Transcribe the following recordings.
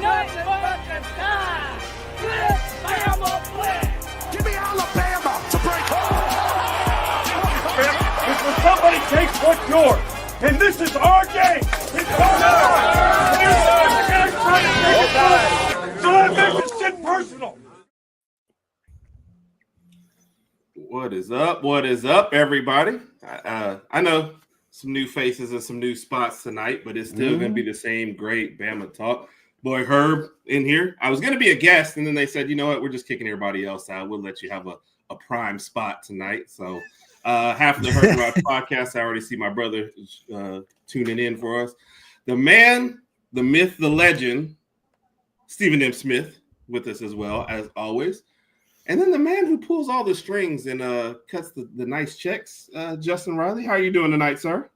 nothing but the time. Bama blitz. Give me Alabama to break. It's when somebody takes what's yours, and this is our game. It's our time. So that makes this shit personal. What is up? What is up, everybody? I know some new faces and some new spots tonight, but it's still going to be the same great Bama talk. Boy, Herb in here. I was going to be a guest, and then they said, you know what? We're just kicking everybody else out. We'll let you have a prime spot tonight. So half of the Herb Rod podcast, I already see my brother tuning in for us. The man, the myth, the legend, Stephen M. Smith with us as well, as always. And then the man who pulls all the strings and cuts the nice checks, Justin Riley. How are you doing tonight, sir?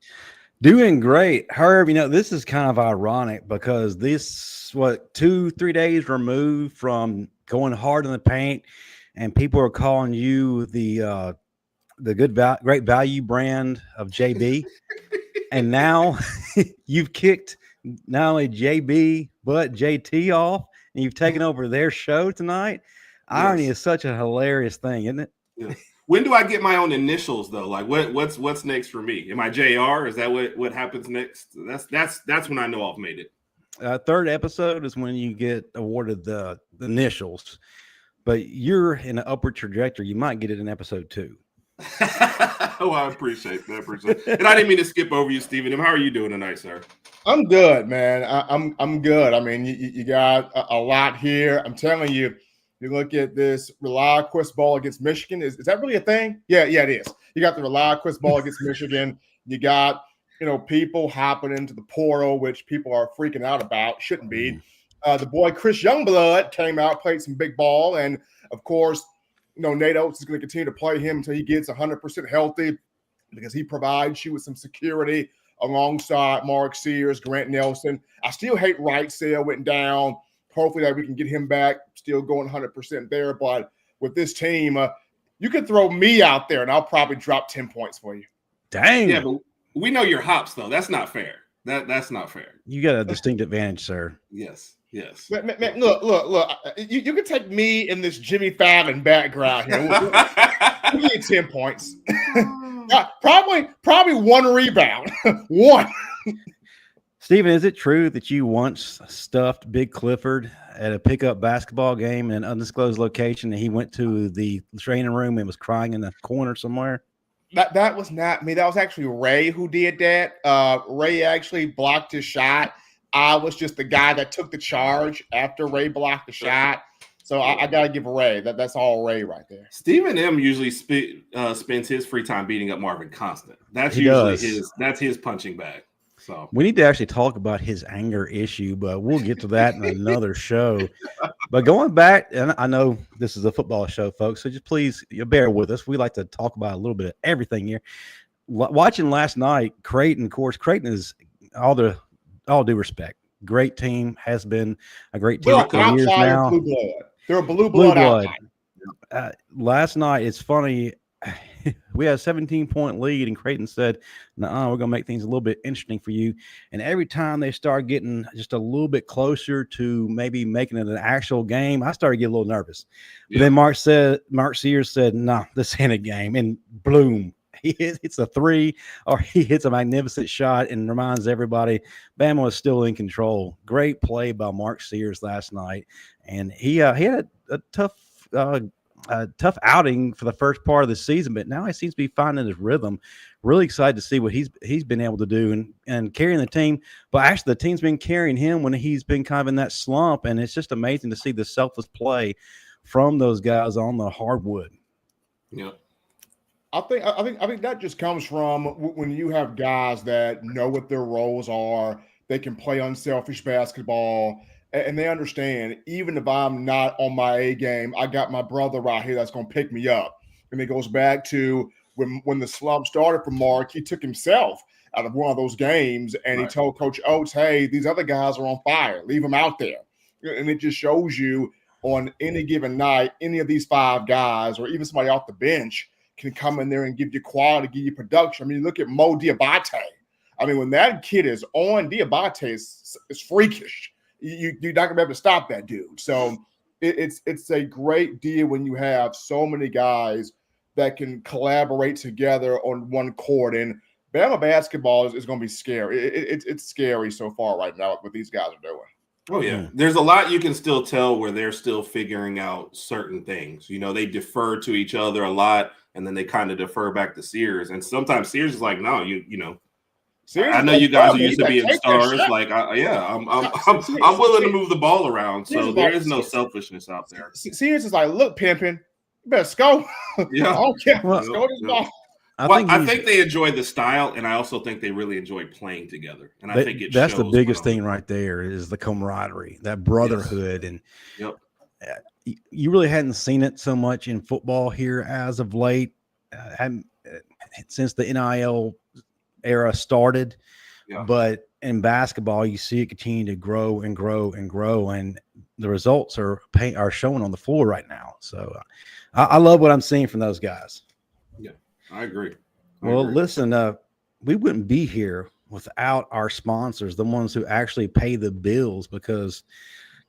Doing great. Herb, this is kind of ironic because this, 2-3 days removed from going hard in the paint, and people are calling you the great value brand of JB. And now you've kicked not only JB, but JT off, and you've taken over their show tonight. Irony is such a hilarious thing, isn't it? Yes. When do I get my own initials though? Like what's next for me? Am I JR? Is that what happens next? That's when I know I've made it. Third episode is when you get awarded the initials, but you're in an upward trajectory. You might get it in episode 2. Oh, I appreciate that. And I didn't mean to skip over you, Stephen. How are you doing tonight, sir? I'm good, man. I'm good. I mean, you got a lot here. I'm telling you. You look at this ReliaQuest Bowl against Michigan. Is that really a thing? Yeah, it is. You got the ReliaQuest Bowl against Michigan. You got, people hopping into the portal, which people are freaking out about. Shouldn't be. The boy Chris Youngblood came out, played some big ball. And, of course, Nate Oates is going to continue to play him until he gets 100% healthy because he provides you with some security alongside Mark Sears, Grant Nelson. I still hate Right Sale went down. Hopefully that we can get him back, still going 100% there. But with this team, you could throw me out there, and I'll probably drop 10 points for you. Dang. Yeah, but we know your hops, though. That's not fair. That's not fair. You got a distinct advantage, sir. Yes. Man, look. You can take me in this Jimmy Fallon background here. We'll give you 10 points. Probably one rebound. One. Stephen, is it true that you once stuffed Big Clifford at a pickup basketball game in an undisclosed location, and he went to the training room and was crying in the corner somewhere? That was not me. That was actually Ray who did that. Ray actually blocked his shot. I was just the guy that took the charge after Ray blocked the shot. So I got to give Ray. That's all Ray right there. Stephen M. usually spends his free time beating up Marvin Constant. That's his punching bag. So we need to actually talk about his anger issue, but we'll get to that in another show. But going back, and I know this is a football show, folks, so just please bear with us. We like to talk about a little bit of everything here. Watching last night, Creighton, of course, Creighton is all due respect. Great team, has been a great team for years now. Blue blood. They're a blue blood. Last night, it's funny. We had a 17-point lead, and Creighton said, "Nuh-uh, we're going to make things a little bit interesting for you." And every time they start getting just a little bit closer to maybe making it an actual game, I started to get a little nervous. But then Mark Sears said, "No, this ain't a game." And boom, he hits a 3, or he hits a magnificent shot and reminds everybody Bama is still in control. Great play by Mark Sears last night, and he had a tough outing for the first part of the season, but now he seems to be finding his rhythm. Really excited to see what he's been able to do and carrying the team. But actually, the team's been carrying him when he's been kind of in that slump, and it's just amazing to see the selfless play from those guys on the hardwood. Yeah, I think that just comes from when you have guys that know what their roles are. They can play unselfish basketball. And they understand, even if I'm not on my A game, I got my brother right here that's going to pick me up. And it goes back to when the slump started for Mark, he took himself out of one of those games, and he told Coach Oates, hey, these other guys are on fire. Leave them out there. And it just shows you on any given night, any of these 5 guys or even somebody off the bench can come in there and give you quality, give you production. I mean, look at Mo Diabate. I mean, when that kid is on, Diabate is freakish. you're not gonna be able to stop that dude. So it's a great deal when you have so many guys that can collaborate together on one court. And Bama basketball is going to be scary. It's scary so far right now what these guys are doing. Oh, yeah. There's a lot you can still tell where they're still figuring out certain things. You know, they defer to each other a lot, and then they kind of defer back to Sears. And sometimes Sears is like, no, you know, Sears I know you guys are used to being stars. Like, I'm willing to move the ball around. So there is no selfishness out there. Sears is like, look, pimping, you better score. Yeah. Okay. Score this ball. I think they enjoy the style, and I also think they really enjoy playing together. And I think that's the biggest thing right there is the camaraderie, that brotherhood. Yes. And you really hadn't seen it so much in football here as of late, since the NIL era started. Yeah. But in basketball, you see it continue to grow and grow and grow, and the results are showing on the floor right now. So I love what I'm seeing from those guys. Yeah. I agree. Listen, we wouldn't be here without our sponsors, the ones who actually pay the bills, because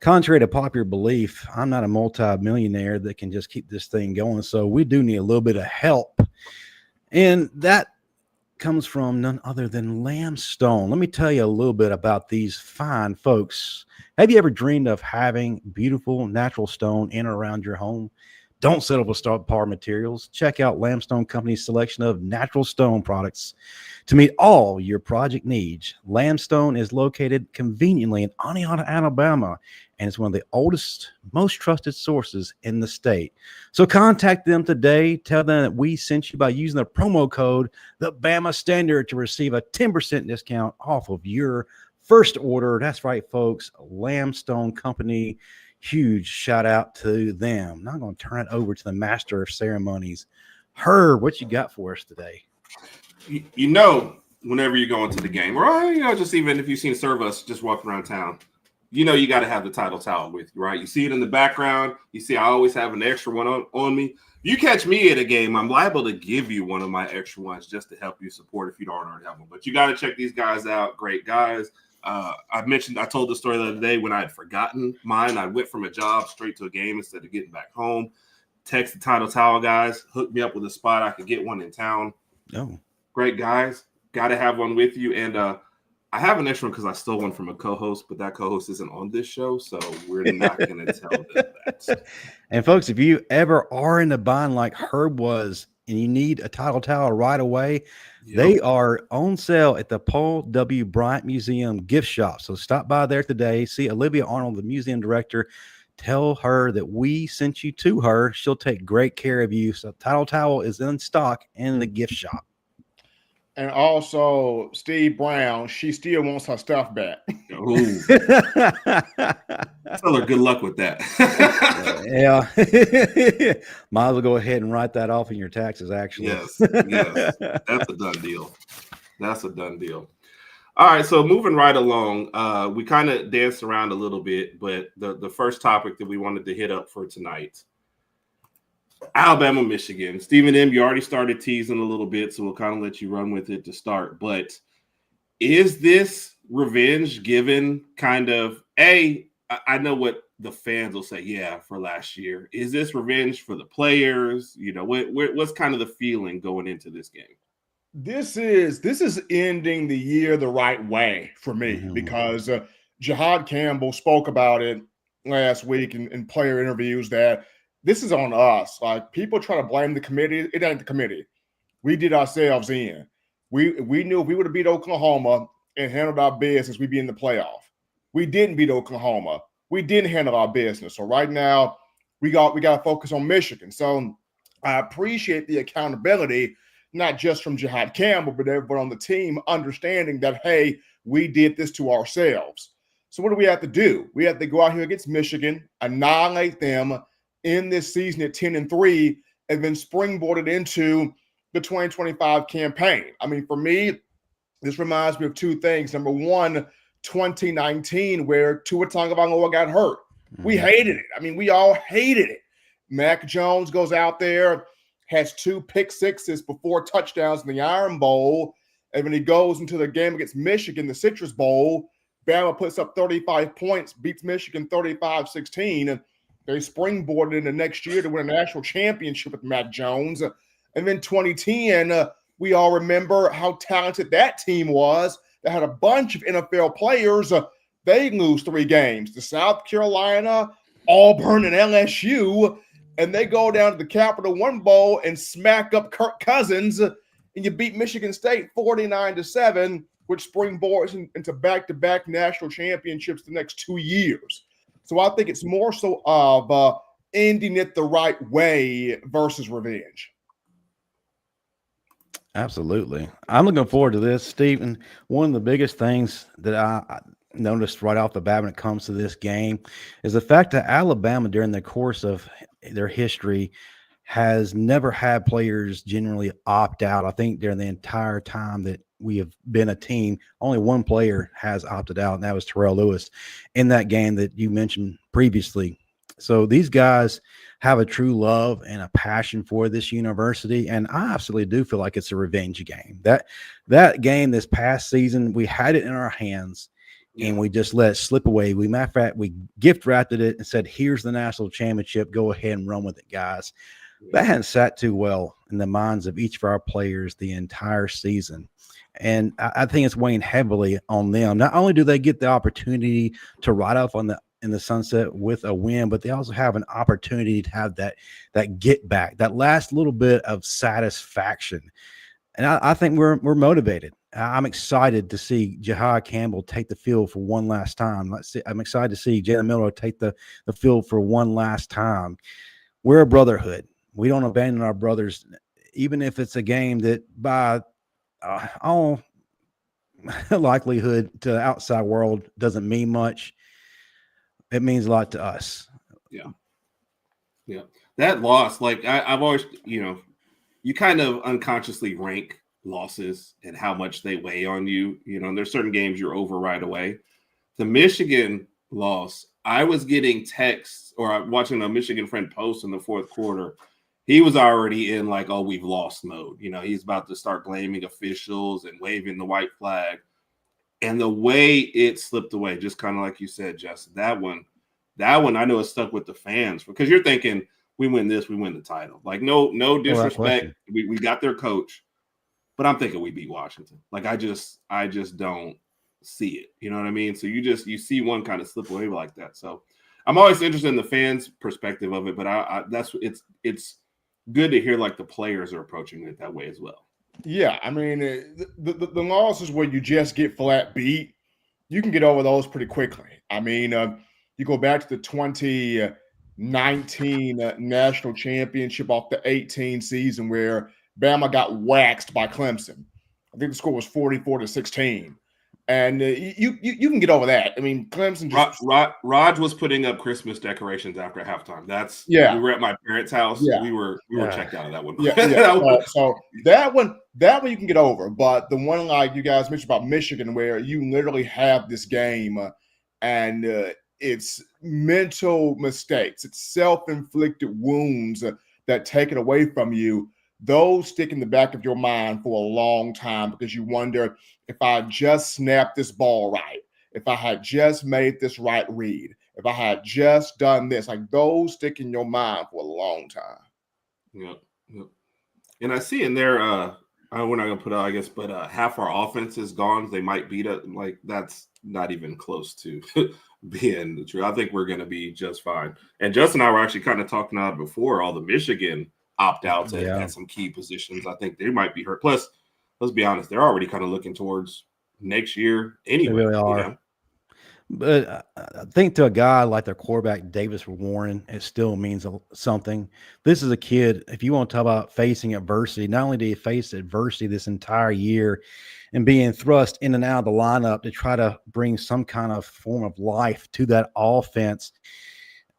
contrary to popular belief, I'm not a multi-millionaire that can just keep this thing going. So we do need a little bit of help. And that comes from none other than Lambstone. Let me tell you a little bit about these fine folks. Have you ever dreamed of having beautiful natural stone in or around your home? Don't settle for subpar materials. Check out Lambstone Company's selection of natural stone products to meet all your project needs. Lambstone is located conveniently in Oneonta, Alabama, and it's one of the oldest, most trusted sources in the state. So contact them today. Tell them that we sent you by using the promo code, the Bama Standard, to receive a 10% discount off of your first order. That's right, folks. Lambstone Company. Huge shout out to them. I'm not going to turn it over to the master of ceremonies. Herb, what you got for us today? You know, whenever you go into the game, or just even if you've seen Servus just walking around town, you know you got to have the title towel with you, right? You see it in the background. You see I always have an extra one on me. You catch me at a game, I'm liable to give you one of my extra ones just to help you support if you don't already have one. But you got to check these guys out. Great guys. I told the story the other day when I had forgotten mine. I went from a job straight to a game instead of getting back home. Text the Title Towel guys, hooked me up with a spot. I could get one in town. Oh, great guys. Got to have one with you. And I have an extra one because I stole one from a co-host, but that co-host isn't on this show, so we're not going to tell them that. And folks, if you ever are in the bind like Herb was, and you need a title towel right away, they are on sale at the Paul W. Bryant Museum gift shop. So stop by there today. See Olivia Arnold, the museum director. Tell her that we sent you to her. She'll take great care of you. So title towel is in stock in the gift shop. And also, Steve Brown, she still wants her stuff back. Ooh. Tell her good luck with that. Yeah. Might as well go ahead and write that off in your taxes, actually. Yes. That's a done deal. All right, so moving right along, we kind of danced around a little bit, but the first topic that we wanted to hit up for tonight, Alabama, Michigan. Stephen M., you already started teasing a little bit, so we'll kind of let you run with it to start. But is this revenge given kind of, I know what the fans will say, yeah, for last year. Is this revenge for the players? You know, what's kind of the feeling going into this game? This is ending the year the right way for me because Jahad Campbell spoke about it last week in player interviews that this is on us. Like, people try to blame the committee. It ain't the committee. We did ourselves in. We knew if we would have beat Oklahoma and handled our business, we'd be in the playoff. We didn't beat Oklahoma. We didn't handle our business. So right now, we got to focus on Michigan. So I appreciate the accountability, not just from Jahad Campbell, but everyone on the team understanding that, hey, we did this to ourselves. So what do we have to do? We have to go out here against Michigan, annihilate them, in this season at 10-3, and then springboard it into the 2025 campaign. I mean, for me, this reminds me of two things. Number one, 2019, where Tua Tagovailoa got hurt. We hated it. I mean, we all hated it. Mac Jones goes out there, has 2 pick sixes before touchdowns in the Iron Bowl, and when he goes into the game against Michigan, the Citrus Bowl, Bama puts up 35 points, beats Michigan 35-16. They springboarded in the next year to win a national championship with Mac Jones. And then 2010, we all remember how talented that team was. They had a bunch of NFL players. They lose 3 games to South Carolina, Auburn, and LSU. And they go down to the Capital One Bowl and smack up Kirk Cousins. And you beat Michigan State 49-7, which springboards into back-to-back national championships the next 2 years. So I think it's more so of ending it the right way versus revenge. Absolutely. I'm looking forward to this, Stephen. One of the biggest things that I noticed right off the bat when it comes to this game is the fact that Alabama, during the course of their history, has never had players generally opt out. I think during the entire time that we have been a team, only one player has opted out, and that was Terrell Lewis in that game that you mentioned previously. So these guys have a true love and a passion for this university, and I absolutely do feel like it's a revenge game. That game this past season, we had it in our hands, and we just let it slip away. Matter of fact, we gift wrapped it and said, "Here's the national championship. Go ahead and run with it, guys." That hadn't sat too well in the minds of each of our players the entire season. And I think it's weighing heavily on them. Not only do they get the opportunity to ride off in the sunset with a win, but they also have an opportunity to have that get back, that last little bit of satisfaction. And I think we're motivated. I'm excited to see Jeheim Campbell take the field for one last time. I'm excited to see Jalen Miller take the field for one last time. We're a brotherhood. We don't abandon our brothers, even if it's a game that by all likelihood to the outside world doesn't mean much. It means a lot to us. Yeah. That loss, like I've always, you kind of unconsciously rank losses and how much they weigh on you. And there's certain games you're over right away. The Michigan loss, I was getting texts or watching a Michigan friend post in the fourth quarter. He was already in like, "Oh, we've lost" mode. He's about to start blaming officials and waving the white flag. And the way it slipped away, just kind of like you said, Justin, that one I know is stuck with the fans because you're thinking, we win this, we win the title. Like, no disrespect. We got their coach, but I'm thinking we beat Washington. Like, I just don't see it. You know what I mean? So you see one kind of slip away like that. So I'm always interested in the fans' perspective of it, but it's good to hear like the players are approaching it that way as well. Yeah, I mean, the losses where you just get flat beat, you can get over those pretty quickly. I mean, you go back to the 2019 national championship off the 18 season where Bama got waxed by Clemson. I think the score was 44-16. And you can get over that. I mean, Clemson just Raj was putting up Christmas decorations after halftime. We were at my parents' house. Yeah. We were checked out of that one. So that one you can get over. But the one like you guys mentioned about Michigan, where you literally have this game and it's mental mistakes, it's self-inflicted wounds that take it away from you. Those stick in the back of your mind for a long time because you wonder, if I just snapped this ball right, if I had just made this right read, if I had just done this, like those stick in your mind for a long time. Yep. And I see in there, we're not going to put out, I guess, but half our offense is gone. They might beat it. Like, that's not even close to being the truth. I think we're going to be just fine. And Justin and I were actually kind of talking about before all the Michigan opt-outs at some key positions. I think they might be hurt. Plus, let's be honest, they're already kind of looking towards next year anyway. They really are. But I think to a guy like their quarterback, Davis Warren, it still means something. This is a kid, if you want to talk about facing adversity, not only do you face adversity this entire year and being thrust in and out of the lineup to try to bring some kind of form of life to that offense,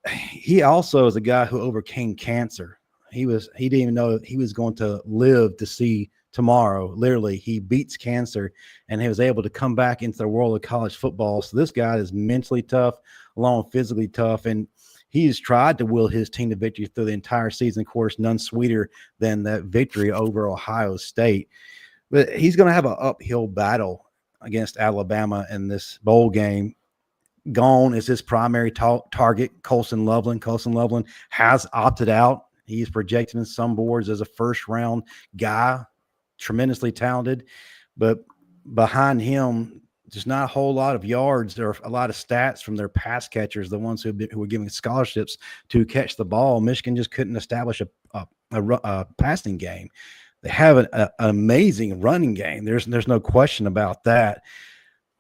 he also is a guy who overcame cancer. He didn't even know he was going to live to see tomorrow. Literally, he beats cancer and he was able to come back into the world of college football. So this guy is mentally tough, along with physically tough, and he's tried to will his team to victory through the entire season. Of course, none sweeter than that victory over Ohio State. But he's going to have an uphill battle against Alabama in this bowl game. Gone is his primary target, Colson Loveland. Colson Loveland has opted out. He's projected in some boards as a first-round guy, tremendously talented. But behind him, just not a whole lot of yards. There are a lot of stats from their pass catchers, the ones who were giving scholarships to catch the ball. Michigan just couldn't establish a passing game. They have an amazing running game. There's no question about that.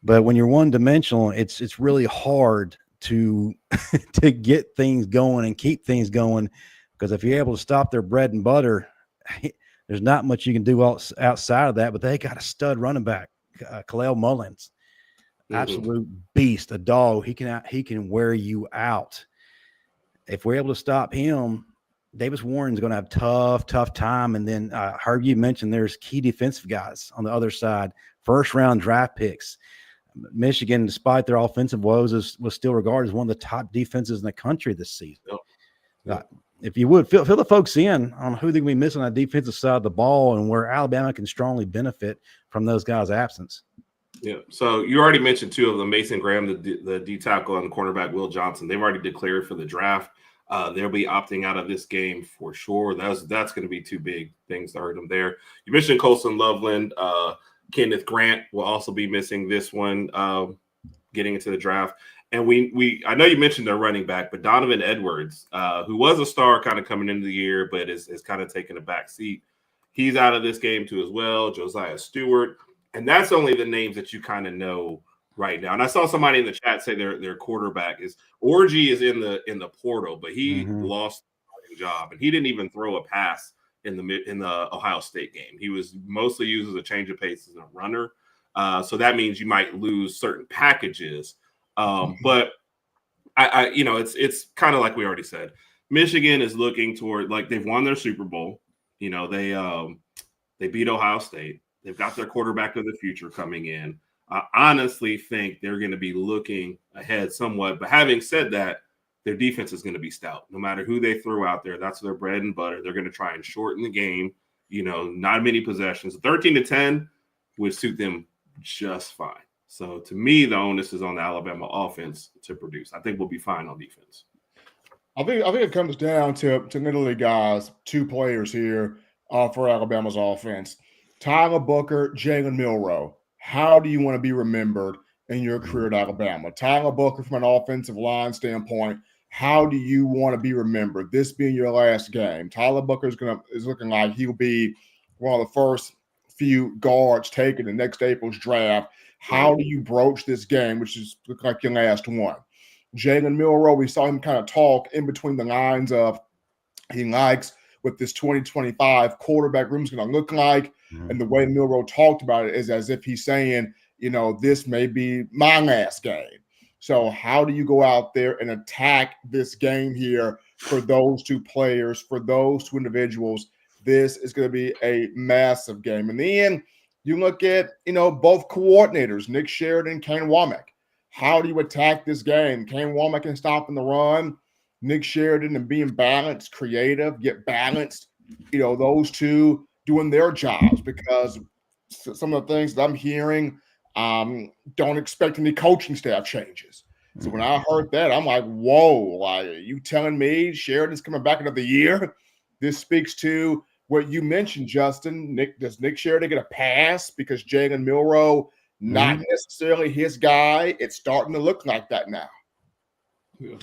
But when you're one-dimensional, it's really hard to to get things going and keep things going, because if you're able to stop their bread and butter, there's not much you can do outside of that. But they got a stud running back, Kalel Mullins, absolute beast, a dog. He can wear you out. If we're able to stop him, Davis Warren's going to have tough time. And then I heard you mention there's key defensive guys on the other side, first-round draft picks. Michigan, despite their offensive woes, was still regarded as one of the top defenses in the country this season. If you would, fill the folks in on who they're going to be missing on the defensive side of the ball and where Alabama can strongly benefit from those guys' absence. Yeah. So you already mentioned two of them, Mason Graham, the D tackle, and the cornerback Will Johnson. They've already declared for the draft. They'll be opting out of this game for sure. That's going to be two big things to hurt them there. You mentioned Colson Loveland. Kenneth Grant will also be missing this one, getting into the draft. And I know you mentioned their running back, but Donovan Edwards, who was a star kind of coming into the year, but is kind of taking a back seat. He's out of this game too as well. Josiah Stewart. And that's only the names that you kind of know right now. And I saw somebody in the chat say their quarterback is Orgy is in the portal, but he lost the job, and he didn't even throw a pass in the Ohio State game. He was mostly used as a change of pace as a runner. So that means you might lose certain packages. But I it's kind of like we already said. Michigan is looking toward, like, they've won their Super Bowl. They beat Ohio State. They've got their quarterback of the future coming in. I honestly think they're going to be looking ahead somewhat. But having said that, their defense is going to be stout. No matter who they throw out there, that's their bread and butter. They're going to try and shorten the game. Not many possessions. 13-10 would suit them just fine. So to me, the onus is on the Alabama offense to produce. I think we'll be fine on defense. I think it comes down to literally, guys, two players here for Alabama's offense. Tyler Booker, Jalen Milroe. How do you want to be remembered in your career at Alabama? Tyler Booker, from an offensive line standpoint, how do you want to be remembered? This being your last game. Tyler Booker is looking like he'll be one of the first few guards taken in next April's draft. How do you broach this game, which is look like your last one? Jalen Milroe, we saw him kind of talk in between the lines of he likes what this 2025 quarterback room is going to look like. And the way Milroe talked about it is as if he's saying, this may be my last game. So how do you go out there and attack this game here for those two players, for those two individuals? This is going to be a massive game. And then you look at, both coordinators, Nick Sheridan, Kane Womack. How do you attack this game? Kane Womack can stop in the run. Nick Sheridan and being balanced, creative, yet balanced. Those two doing their jobs, because some of the things that I'm hearing, don't expect any coaching staff changes. So when I heard that, I'm like, whoa, like, are you telling me Sheridan's coming back another year? This speaks to what you mentioned, Justin. Does Nick Sheridan get a pass because Jalen Milroe, not necessarily his guy? It's starting to look like that now. Yeah.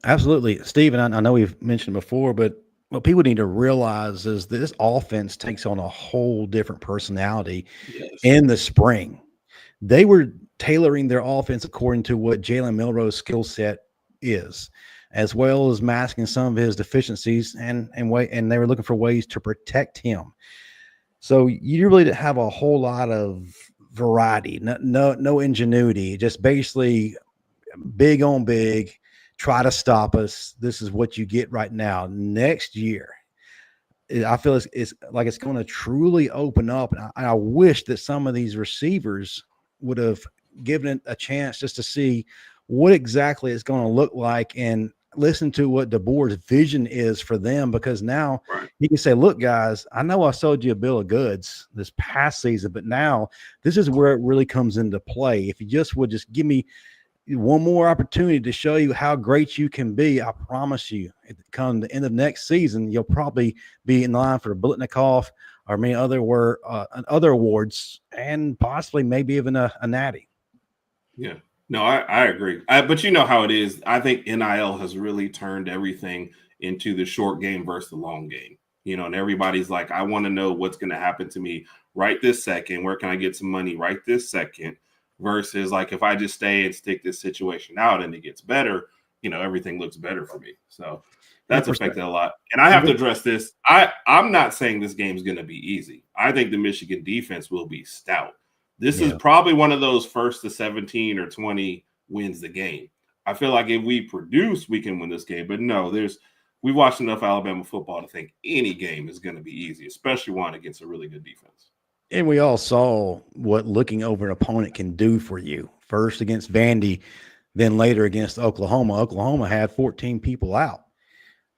Absolutely. Steve, and I know we've mentioned before, but what people need to realize is that this offense takes on a whole different personality in the spring. They were tailoring their offense according to what Jalen Milroe's skill set is, as well as masking some of his deficiencies, and they were looking for ways to protect him. So you really didn't have a whole lot of variety, no ingenuity, just basically big on big. Try to stop us. This is what you get right now. Next year, I feel it's like it's going to truly open up. And I wish that some of these receivers would have given it a chance just to see what exactly it's going to look like. And listen to what DeBoer's vision is for them, because now Right. he can say, look, guys, I know I sold you a bill of goods this past season, but now this is where it really comes into play. If you just would just give me one more opportunity to show you how great you can be, I promise you, come the end of next season, you'll probably be in line for a Blitnikoff or many other awards, and possibly maybe even a natty. Yeah. No, I agree. But you know how it is. I think NIL has really turned everything into the short game versus the long game. And everybody's like, I want to know what's going to happen to me right this second. Where can I get some money right this second? Versus like, if I just stay and stick this situation out and it gets better, everything looks better for me. So that's affected a lot. And I have to address this. I'm not saying this game is going to be easy. I think the Michigan defense will be stout. This is probably one of those first to 17 or 20 wins the game. I feel like if we produce, we can win this game. But no, we've watched enough Alabama football to think any game is going to be easy, especially one against a really good defense. And we all saw what looking over an opponent can do for you. First against Vandy, then later against Oklahoma. Oklahoma had 14 people out.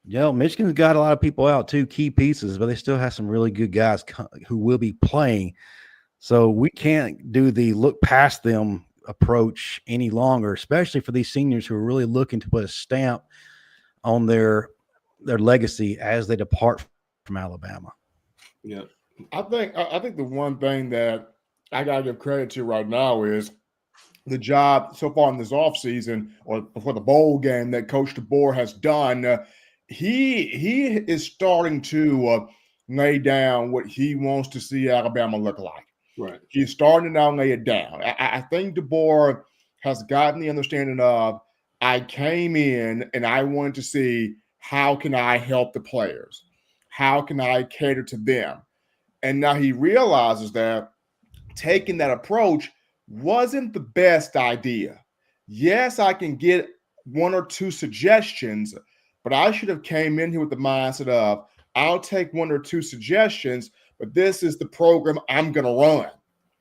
Michigan's got a lot of people out too, key pieces, but they still have some really good guys who will be playing. So we can't do the look past them approach any longer, especially for these seniors who are really looking to put a stamp on their legacy as they depart from Alabama. Yeah. I think the one thing that I got to give credit to right now is the job so far in this offseason or before the bowl game that Coach DeBoer has done. He is starting to lay down what he wants to see Alabama look like. Right. He's starting to now lay it down. I think DeBoer has gotten the understanding of, I came in and I wanted to see how can I help the players? How can I cater to them? And now he realizes that taking that approach wasn't the best idea. Yes, I can get one or two suggestions, but I should have came in here with the mindset of, I'll take one or two suggestions, but this is the program I'm going to run.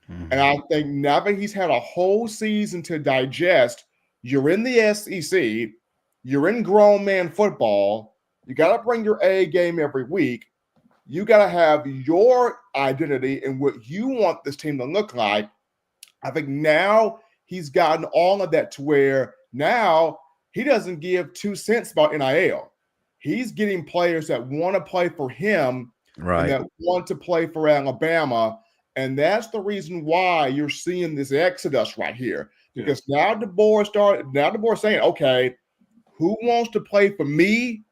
Mm-hmm. And I think now that he's had a whole season to digest, you're in the SEC, you're in grown man football, you got to bring your A game every week. You got to have your identity and what you want this team to look like. I think now he's gotten all of that to where now he doesn't give 2 cents about NIL. He's getting players that want to play for him, right, and that want to play for Alabama. And that's the reason why you're seeing this exodus right here. Because now DeBoer's saying, okay, who wants to play for me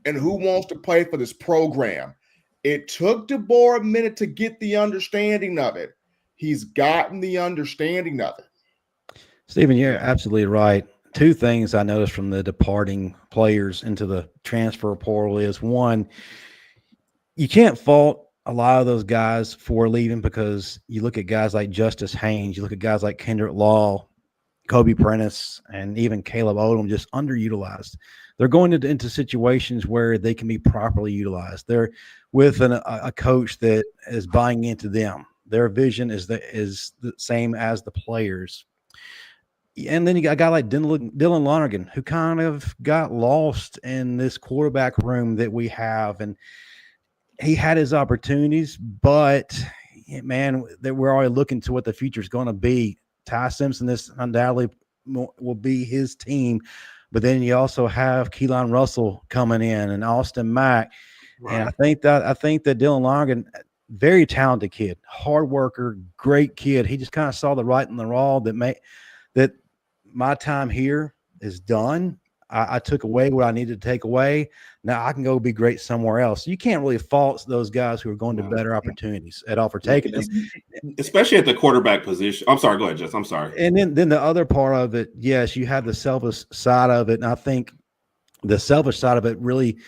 and who wants to play for this program? It took DeBoer a minute to get the understanding of it. He's gotten the understanding of it. Stephen, you're absolutely right. Two things I noticed from the departing players into the transfer portal is, one, you can't fault a lot of those guys for leaving, because you look at guys like Justice Haynes, you look at guys like Kendrick Law, Kobe Prentice, and even Caleb Odom, just underutilized. They're going into situations where they can be properly utilized. They're with a coach that is buying into them. Their vision is the same as the players. And then you got a guy like Dylan Lonergan, who kind of got lost in this quarterback room that we have. And he had his opportunities, but, man, that we're already looking to what the future is going to be. Ty Simpson, this undoubtedly will be his team. But then you also have Keelan Russell coming in and Austin Mack. Right. And I think that Dylan Lonergan, very talented kid, hard worker, great kid. He just kind of saw the right and the wrong that my time here is done. I took away what I needed to take away. Now I can go be great somewhere else. You can't really fault those guys who are going to better opportunities at all for taking them. Especially at the quarterback position. I'm sorry. Go ahead, Jess. I'm sorry. And then the other part of it, yes, you have the selfish side of it. And I think the selfish side of it really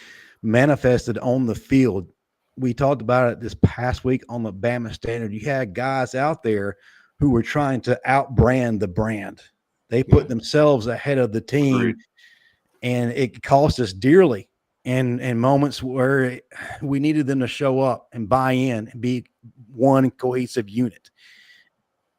manifested on the field. We talked about it this past week on the Bama Standard. You had guys out there who were trying to outbrand the brand. They put themselves ahead of the team. Agreed. And it cost us dearly in moments where we needed them to show up and buy in and be one cohesive unit.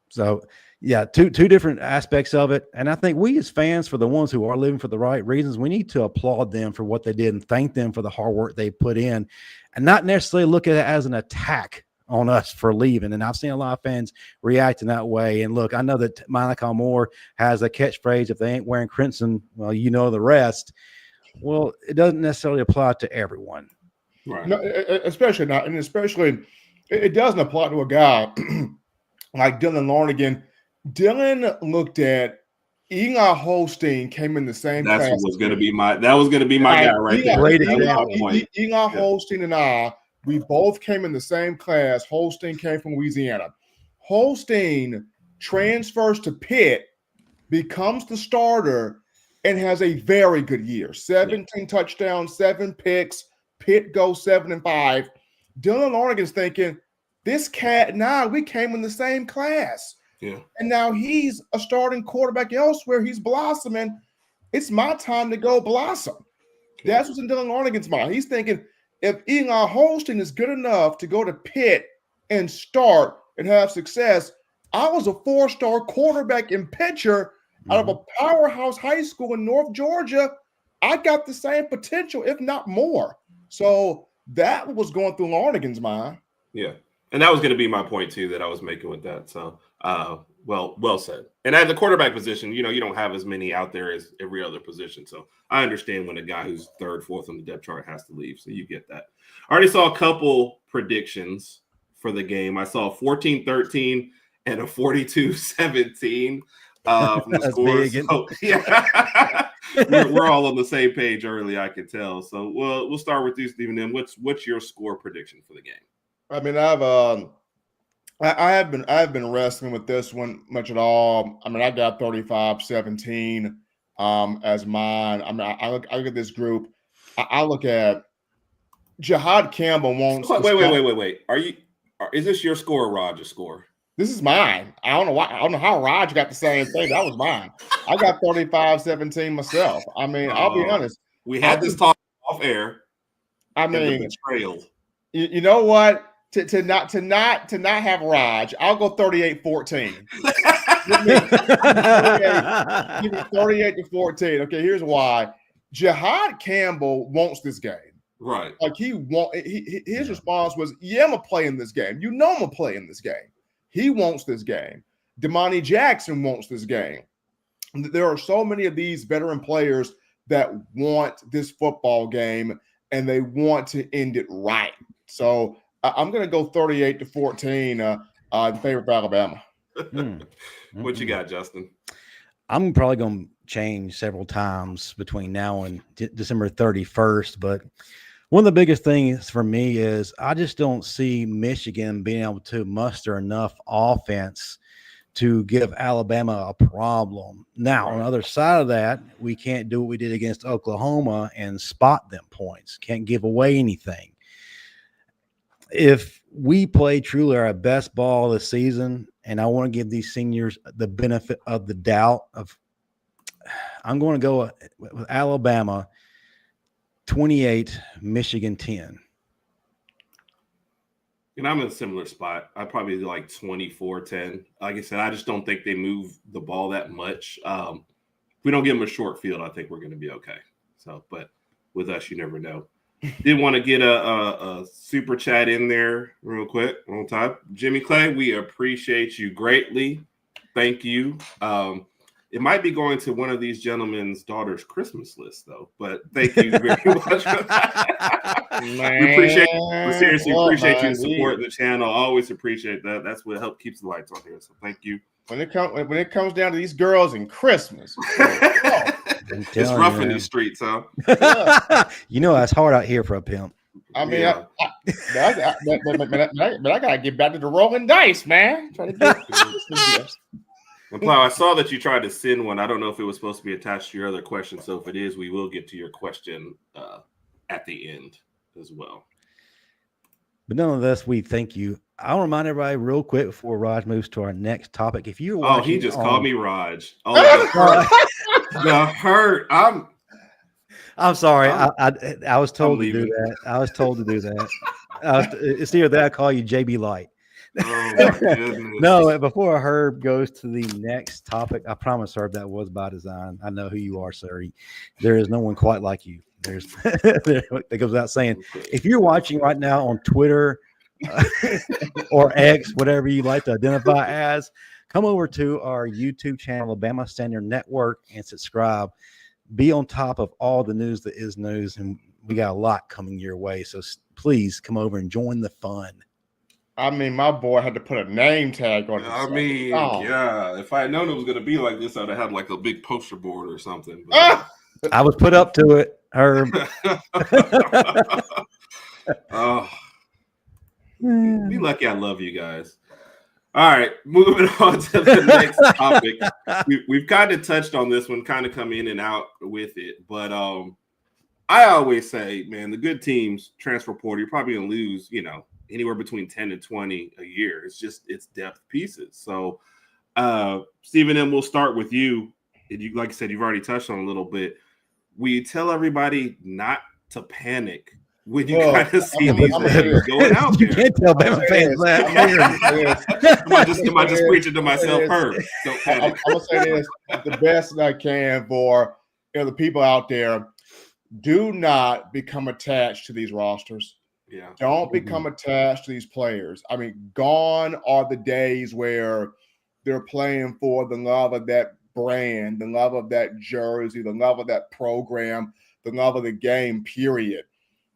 So Yeah, two different aspects of it. And I think we as fans, for the ones who are living for the right reasons, we need to applaud them for what they did and thank them for the hard work they put in and not necessarily look at it as an attack on us for leaving. And I've seen a lot of fans react in that way. And look, I know that Monica Moore has a catchphrase, if they ain't wearing crimson, well, you know the rest. Well, it doesn't necessarily apply to everyone. Right. No, especially not, and especially it doesn't apply to a guy like Dylan Larnigan. Dylan looked at Eli Holstein, came in the same class. That was going to be my guy right there. Eli Holstein and I, we both came in the same class. Holstein came from Louisiana. Holstein transfers to Pitt, becomes the starter, and has a very good year. 17 touchdowns, 7 picks. Pitt goes 7-5. Dylan Larnigan's thinking, this cat, we came in the same class. Yeah. And now he's a starting quarterback elsewhere. He's blossoming. It's my time to go blossom. That's what's in Dylan Larnigan's mind. He's thinking, if Eli Holstein is good enough to go to Pitt and start and have success, I was a 4-star quarterback and pitcher out of a powerhouse high school in North Georgia. I got the same potential, if not more. So that was going through Larnigan's mind. Yeah. And that was going to be my point, too, that I was making with that. So, well said. And at the quarterback position, you don't have as many out there as every other position. So I understand when a guy who's 3rd, 4th on the depth chart has to leave. So you get that. I already saw a couple predictions for the game. I saw 14-13 and a 42-17 from the scores. So, yeah. we're all on the same page early, I can tell. So we'll start with you, Stephen. Then what's your score prediction for the game? I mean, I have been wrestling with this one much at all. I mean, I got 35-17 as mine. I mean, I look at this group. I look at Jihad Campbell won't. Wait. Is this your score or Raj's score? This is mine. I don't know why. I don't know how Raj got the same thing. That was mine. I got 35-17 myself. I mean, I'll be honest. We had this talk off air. I mean, betrayal. You know what? To not have Raj, I'll go 38-14. Give me 38-14. Okay, here's why. Jihad Campbell wants this game. Right. Like his response was, yeah, I'm gonna play in this game. You know I'm gonna play in this game. He wants this game. Damani Jackson wants this game. There are so many of these veteran players that want this football game and they want to end it right. So I'm going to go 38-14 in favor of Alabama. What you got, Justin? I'm probably going to change several times between now and December 31st, but one of the biggest things for me is I just don't see Michigan being able to muster enough offense to give Alabama a problem. Now, on the other side of that, we can't do what we did against Oklahoma and spot them points. Can't give away anything. If we play truly our best ball this season, and I want to give these seniors the benefit of the doubt I'm going to go with Alabama 28, Michigan 10. And I'm in a similar spot. I probably like 24-10. Like I said, I just don't think they move the ball that much. If we don't give them a short field, I think we're going to be okay. So, but with us, you never know. Did want to get a super chat in there real quick on top. Jimmy Clay, we appreciate you greatly. Thank you. It might be going to one of these gentlemen's daughter's Christmas list, though. But thank you very much. We appreciate you. We seriously appreciate you supporting the channel. Always appreciate that. That's what helps keeps the lights on here. So thank you. When it comes down to these girls and Christmas, it's rough in these streets, huh? You know, it's hard out here for a pimp. I mean, yeah. but I gotta get back to the rolling dice, man. Try to get And Plow, I saw that you tried to send one. I don't know if it was supposed to be attached to your other question. So if it is, we will get to your question at the end as well. But nonetheless, we thank you. I'll remind everybody real quick before Raj moves to our next topic. If you're watching, he just called me Raj. Oh, the hurt. I'm sorry. I was told to do that. I was told to do that. It's either that I call you JB Light. Oh my goodness. No, before Herb goes to the next topic, I promise, Herb, that was by design. I know who you are, sir. There is no one quite like you. There's that goes without saying. If you're watching right now on Twitter or X, whatever you like to identify as, come over to our YouTube channel, Bama Standard Network, and subscribe. Be on top of all the news that is news, and we got a lot coming your way. So please come over and join the fun. I mean, my boy had to put a name tag on it. I mean, yeah. If I had known it was going to be like this, I'd have had like a big poster board or something. But, I was put up to it, Herb. Oh, be lucky I love you guys. All right, moving on to the next topic. We've kind of touched on this one, kind of come in and out with it. But I always say, man, the good teams transfer portal, you're probably going to lose, anywhere between 10 and 20 a year. It's depth pieces. So, Stephen M., we'll start with you. Like I said, you've already touched on a little bit. We tell everybody not to panic when you kind of see these names going out there. You can't tell Bama fans that. Am I just preaching to myself? Herb, don't panic. I'm going to say this the best that I can for the people out there. Do not become attached to these rosters. Yeah. Don't become attached to these players. I mean, gone are the days where they're playing for the love of that brand, the love of that jersey, the love of that program, the love of the game, period.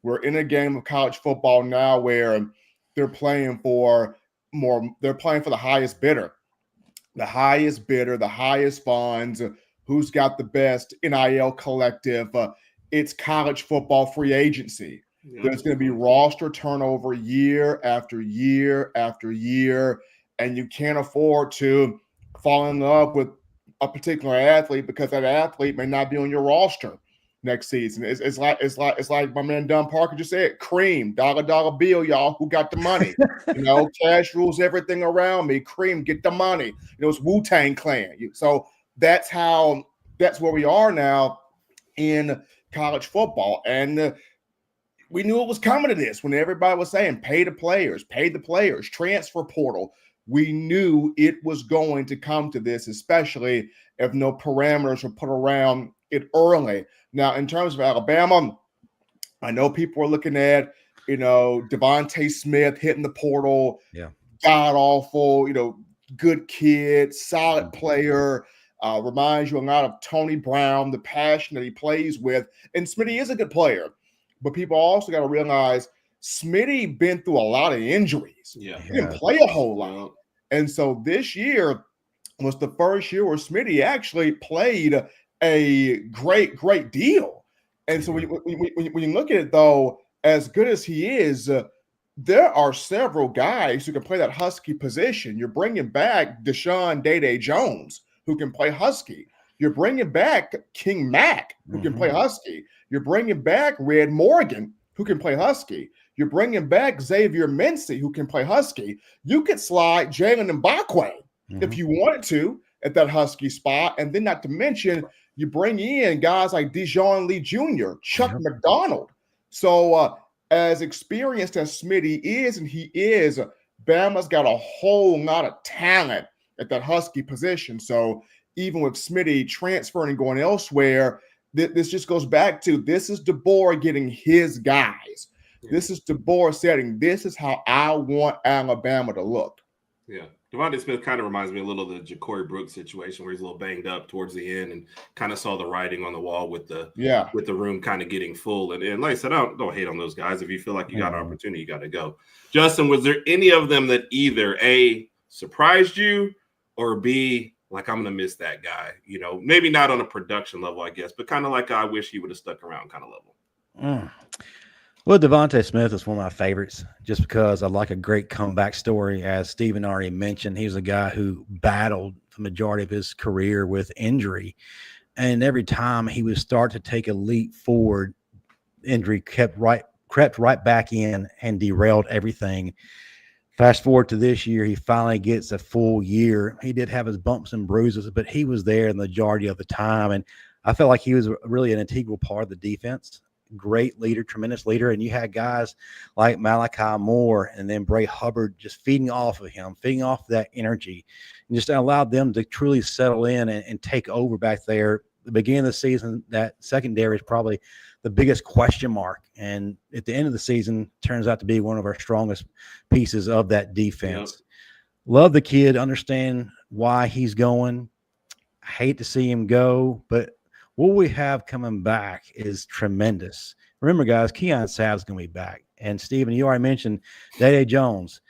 We're in a game of college football now where they're playing for the highest bidder. The highest bidder, the highest funds, who's got the best NIL collective. It's college football free agency. Yeah. There's going to be roster turnover year after year after year, and you can't afford to fall in love with a particular athlete because that athlete may not be on your roster next season. It's like my man Don Parker just said, cream, dollar bill, y'all. Who got the money? Cash rules everything around me. Cream, get the money. It's Wu-Tang Clan. So that's where we are now in college football, and we knew it was coming to this when everybody was saying pay the players, transfer portal. We knew it was going to come to this, especially if no parameters were put around it early. Now, in terms of Alabama, I know people are looking at, Devontae Smith hitting the portal. Yeah. God awful, good kid, solid player. Reminds you a lot of Tony Brown, the passion that he plays with. And Smitty is a good player. But people also got to realize Smitty been through a lot of injuries. Yeah. He didn't play a whole lot. And so this year was the first year where Smitty actually played a great deal. And so when you look at it, though, as good as he is, there are several guys who can play that Husky position. You're bringing back Deshaun Day Jones, who can play Husky. You're bringing back King Mack, who can play Husky. You're bringing back Red Morgan, who can play Husky. You're bringing back Xavier Mincy, who can play Husky. You could slide Jalen Mbakwe if you wanted to at that Husky spot. And then not to mention, you bring in guys like Dijon Lee Jr., Chuck McDonald. So as experienced as Smitty is, and he is, Bama's got a whole lot of talent at that Husky position. So even with Smitty transferring and going elsewhere, this just goes back to this is DeBoer getting his guys. Yeah. This is DeBoer setting, this is how I want Alabama to look. Yeah. Devontae Smith kind of reminds me a little of the Ja'Cory Brooks situation where he's a little banged up towards the end and kind of saw the writing on the wall with the room kind of getting full. And like I said, don't hate on those guys. If you feel like you got an opportunity, you got to go. Justin, was there any of them that either A, surprised you, or B, like, I'm going to miss that guy? Maybe not on a production level, I guess, but kind of like I wish he would have stuck around kind of level. Well, Devontae Smith is one of my favorites just because I like a great comeback story. As Stephen already mentioned, he was a guy who battled the majority of his career with injury. And every time he would start to take a leap forward, injury crept right back in and derailed everything. Fast forward to this year, he finally gets a full year. He did have his bumps and bruises, but he was there the majority of the time. And I felt like he was really an integral part of the defense great leader, tremendous leader. And you had guys like Malachi Moore and then Bray Hubbard just feeding off of him, feeding off that energy, and just allowed them to truly settle in and take over back there. The beginning of the season, that secondary is probably the biggest question mark. And at the end of the season, turns out to be one of our strongest pieces of that defense. Yep. Love the kid, understand why he's going. I hate to see him go, but what we have coming back is tremendous. Remember, guys, Keon Sabb's going to be back. And, Steven, you already mentioned Day Jones.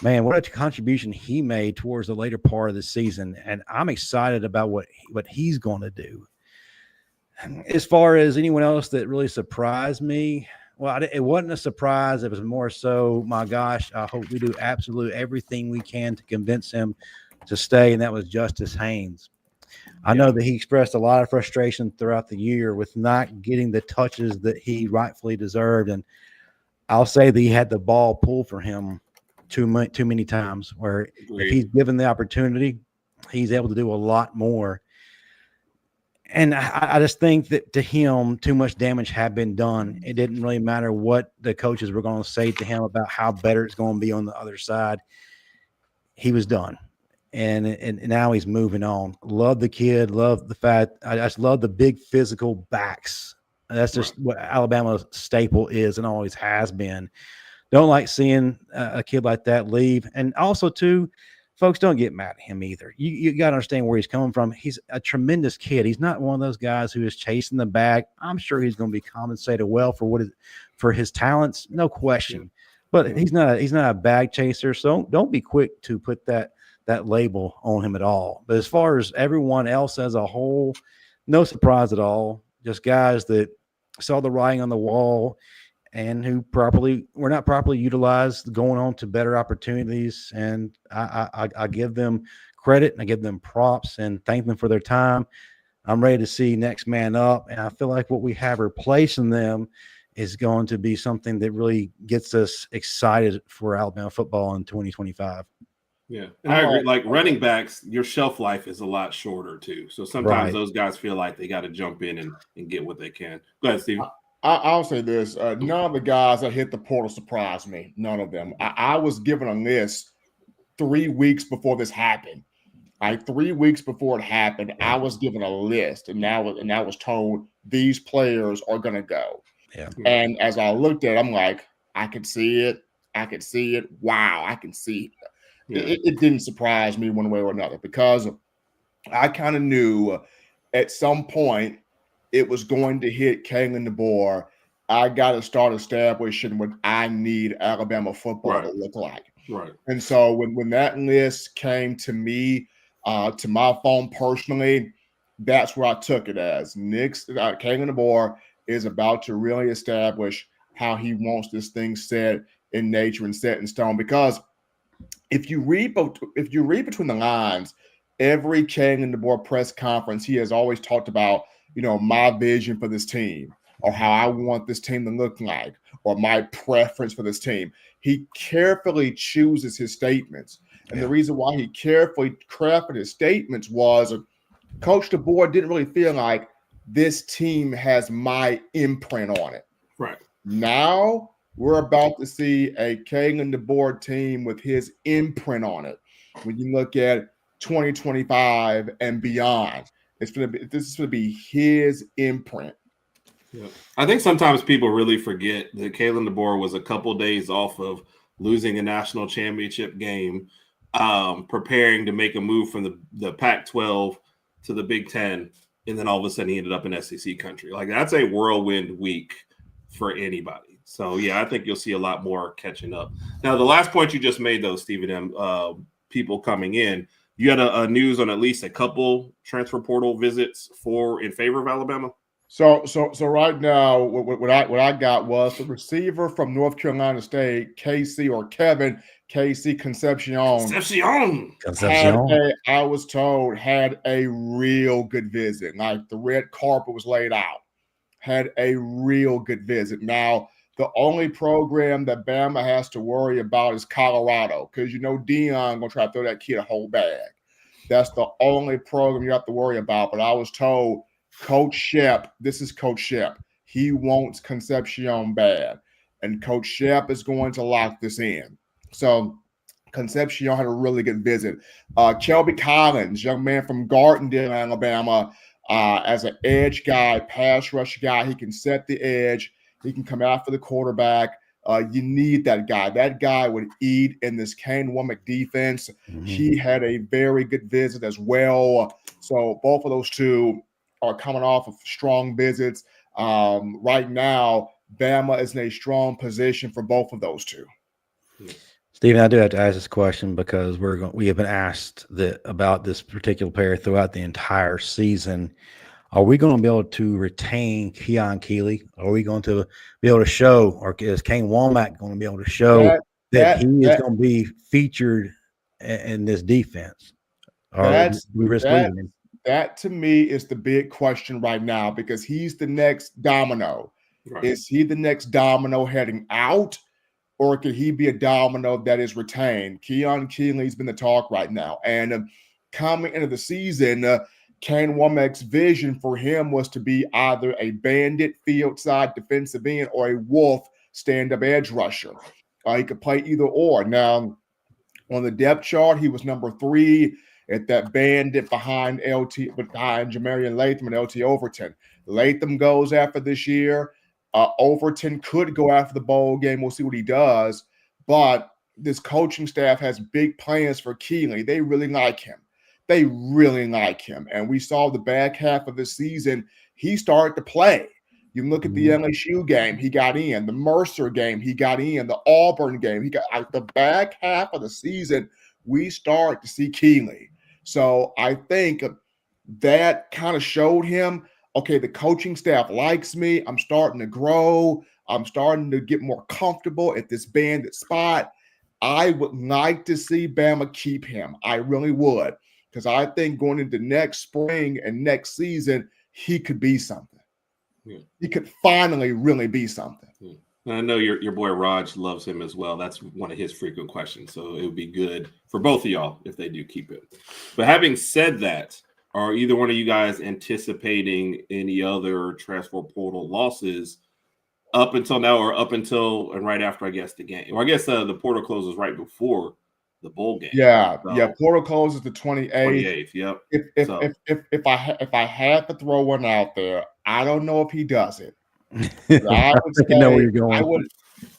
Man, what a contribution he made towards the later part of the season. And I'm excited about what he's going to do. As far as anyone else that really surprised me, well, it wasn't a surprise. It was more so, my gosh, I hope we do absolutely everything we can to convince him to stay, and that was Justice Haynes. I know that he expressed a lot of frustration throughout the year with not getting the touches that he rightfully deserved, and I'll say that he had the ball pulled for him too many times, where if he's given the opportunity, he's able to do a lot more. And I just think that to him, too much damage had been done. It didn't really matter what the coaches were going to say to him about how better it's going to be on the other side. He was done. And now he's moving on. Love the kid. Love the fact. I just love the big physical backs. That's just what Alabama's staple is and always has been. Don't like seeing a kid like that leave. And also, too, folks, don't get mad at him either. You got to understand where he's coming from. He's a tremendous kid. He's not one of those guys who is chasing the bag. I'm sure he's going to be compensated well for his talents, no question. But he's not a bag chaser. So don't be quick to put that label on him at all. But as far as everyone else as a whole, no surprise at all. Just guys that saw the writing on the wall and who were not properly utilized, going on to better opportunities. And I give them credit and I give them props and thank them for their time. I'm ready to see next man up. And I feel like what we have replacing them is going to be something that really gets us excited for Alabama football in 2025. Yeah. And I agree. Like running backs, your shelf life is a lot shorter too. So sometimes those guys feel like they got to jump in and get what they can. Go ahead, Steve. I'll say this. None of the guys that hit the portal surprised me. None of them. I was given a list 3 weeks before this happened. 3 weeks before it happened, I was given a list, and I was told these players are going to go. Yeah. And as I looked at it, I'm like, I could see it. Wow, I can see it. Yeah. It didn't surprise me one way or another because I kind of knew at some point it was going to hit Kalen DeBoer. I got to start establishing what I need Alabama football to look like. Right. And so when that list came to me, to my phone personally, that's where I took it as. Kalen DeBoer is about to really establish how he wants this thing set in nature and set in stone. Because if you read between the lines, every Kalen DeBoer press conference, he has always talked about, my vision for this team or how I want this team to look like or my preference for this team. He carefully chooses his statements. And the reason why he carefully crafted his statements was Coach DeBoer didn't really feel like this team has my imprint on it. Right. Now we're about to see a Kalen DeBoer team with his imprint on it. When you look at 2025 and beyond, this is going to be his imprint. Yeah. I think sometimes people really forget that Kalen DeBoer was a couple days off of losing a national championship game, preparing to make a move from the Pac-12 to the Big Ten, and then all of a sudden he ended up in SEC country. Like, that's a whirlwind week for anybody. So, yeah, I think you'll see a lot more catching up. Now, the last point you just made, though, Stephen M., people coming in, you had a news on at least a couple transfer portal visits in favor of Alabama? So right now, what I got was the receiver from North Carolina State, Kevin Concepcion. I was told had a real good visit. Like the red carpet was laid out. Had a real good visit. Now, the only program that Bama has to worry about is Colorado because Deion gonna try to throw that kid a whole bag. That's the only program you have to worry about. But I was told Coach Shep, this is Coach Shep. He wants Concepcion bad, and Coach Shep is going to lock this in. So Concepcion had a really good visit. Kelby Collins, young man from Gardendale, Alabama, as an edge guy, pass rush guy. He can set the edge. He can come out for the quarterback. You need that guy. That guy would eat in this Kane Womack defense. Mm-hmm. He had a very good visit as well. So both of those two are coming off of strong visits. Right now, Bama is in a strong position for both of those two. Stephen, I do have to ask this question because we have been asked about this particular player throughout the entire season. Are we going to be able to retain Keon Keeley? Are we going to be able to show, or is Kane Womack going to be able to show that he is going to be featured in this defense? That to me is the big question right now, because he's the next domino. Right. Is he the next domino heading out? Or could he be a domino that is retained? Keon Keeley's been the talk right now. And coming into the season, Kane Womack's vision for him was to be either a bandit field side defensive end or a wolf stand-up edge rusher. He could play either or. Now, on the depth chart, he was number 3 at that bandit behind Jamarian Latham and LT Overton. Latham goes after this year. Overton could go after the bowl game. We'll see what he does. But this coaching staff has big plans for Keeley. They really like him. And we saw the back half of the season, he started to play. You can look at the LSU game, he got in. The Mercer game, he got in. The Auburn game, he got the back half of the season, we start to see Keeley. So I think that kind of showed him, okay, the coaching staff likes me. I'm starting to grow. I'm starting to get more comfortable at this bandit spot. I would like to see Bama keep him. I really would, because I think going into next spring and next season, he could be something. Yeah. He could finally really be something. Yeah. I know your boy Raj loves him as well. That's one of his frequent questions. So it would be good for both of y'all if they do keep it. But having said that, are either one of you guys anticipating any other transfer portal losses up until now, or up until and right after, I guess, the game? Or I guess the portal closes right before the bowl game. Yeah, so, portal closes the 28th. 28th, yep. If I had to throw one out there, I don't know if he does it. I would say, know where you're going.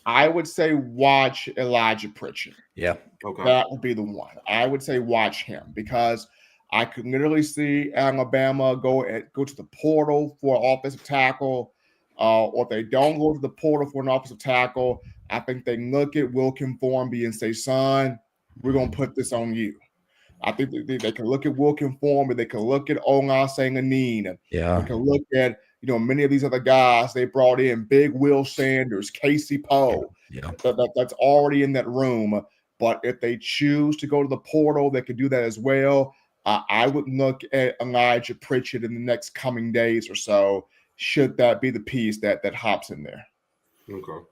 I would say watch Elijah Pritchett. Yeah, okay, that would be the one. I would say watch him, because I could literally see Alabama go to the portal for an offensive tackle, or if they don't go to the portal for an offensive tackle, I think they look at Wilkin Formby and say, son, we're going to put this on you. I think they can look at Wilkin Formby. They can look at Olase Anine. Yeah. They can look at, many of these other guys they brought in, Big Will Sanders, Casey Poe. Yeah. That's already in that room. But if they choose to go to the portal, they could do that as well. I would look at Elijah Pritchett in the next coming days or so, should that be the piece that hops in there. Okay.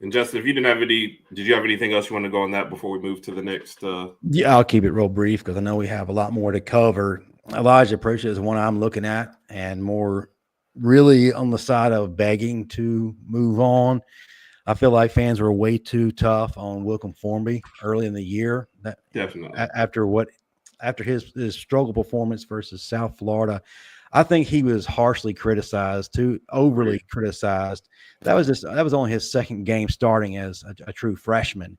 And Justin, if you did you have anything else you want to go on that before we move to the next? Yeah, I'll keep it real brief because I know we have a lot more to cover. Elijah Pritchett is one I'm looking at, and more really on the side of begging to move on. I feel like fans were way too tough on Wilkin Formby early in the year. Definitely. After his struggle performance versus South Florida, I think he was harshly criticized, overly criticized. That was only his second game starting as a true freshman.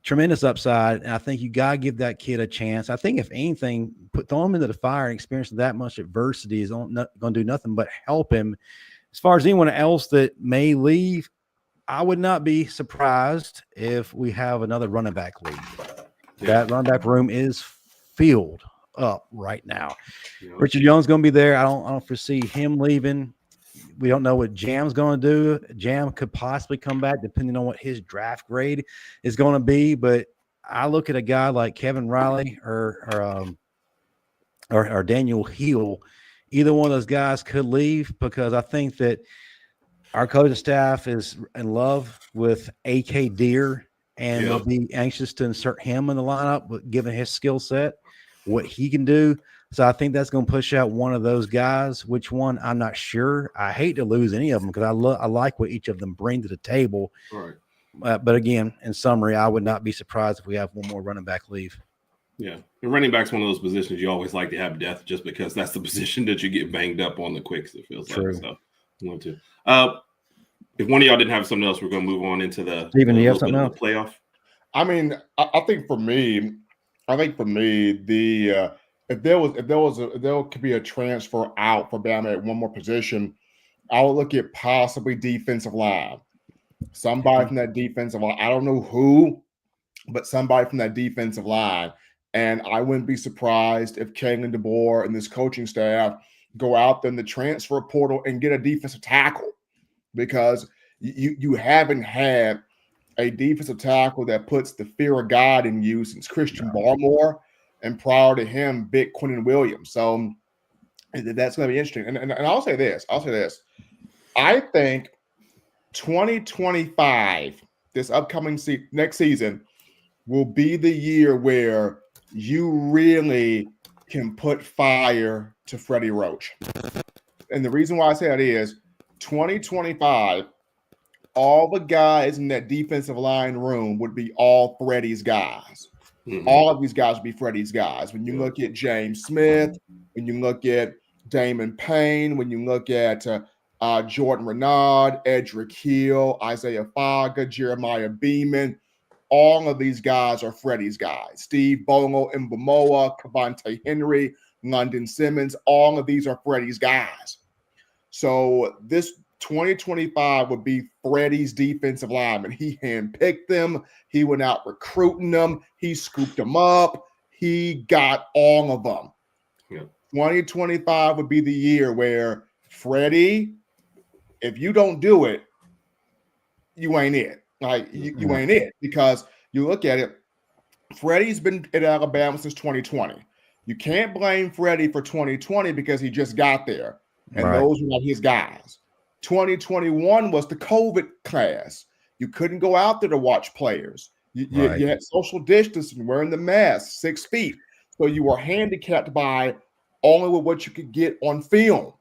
Tremendous upside, and I think you got to give that kid a chance. I think if anything, throw him into the fire and experience that much adversity is going to do nothing but help him. As far as anyone else that may leave, I would not be surprised if we have another running back leave. That running back room is filled up right now. Richard Young's going to be there. I don't foresee him leaving. We don't know what Jam's going to do. Jam could possibly come back depending on what his draft grade is going to be. But I look at a guy like Kevin Riley or Daniel Hill. Either one of those guys could leave, because I think that our coaching staff is in love with A.K. Deer and will be anxious to insert him in the lineup, given his skill set, what he can do. So I think that's going to push out one of those guys. Which one? I'm not sure. I hate to lose any of them because I like what each of them bring to the table. Right. But again, in summary, I would not be surprised if we have one more running back leave. Yeah. The running back's one of those positions you always like to have depth just because that's the position that you get banged up on the quickest, it feels True. like. So I want to. If one of y'all didn't have something else, we're going to move on into the, Steven, do you have something else? The playoff. I mean, I think for me, the if there could be a transfer out for Bama at one more position, I would look at possibly defensive line. Somebody from that defensive line. I don't know who, but somebody from that defensive line. And I wouldn't be surprised if Kalen DeBoer and this coaching staff go out there in the transfer portal and get a defensive tackle, because you haven't had a defensive tackle that puts the fear of God in you since Christian Barmore, and prior to him, Big Quinnen Williams. So that's going to be interesting. And I'll say this. I think 2025, this upcoming next season, will be the year where you really can put fire to Freddie Roach. And the reason why I say that is 2025, all the guys in that defensive line room would be all Freddie's guys. Mm-hmm. All of these guys would be Freddie's guys. When you look at James Smith, when you look at Damon Payne, when you look at Jordan Renaud, Edric Hill, Isaiah Faga, Jeremiah Beeman, all of these guys are Freddie's guys. Steve Bolo, Mbamoa, Cavante Henry, London Simmons, all of these are Freddie's guys. So this 2025 would be Freddie's defensive lineman. He handpicked them. He went out recruiting them. He scooped them up. He got all of them. Yeah. 2025 would be the year where Freddie, if you don't do it, you ain't it. Like, you ain't it, because you look at it, Freddie's been at Alabama since 2020. You can't blame Freddie for 2020 because he just got there, and those were not his guys. 2021 was the COVID class. You couldn't go out there to watch players. You had social distancing, wearing the mask, 6 feet. So you were handicapped by only with what you could get on film.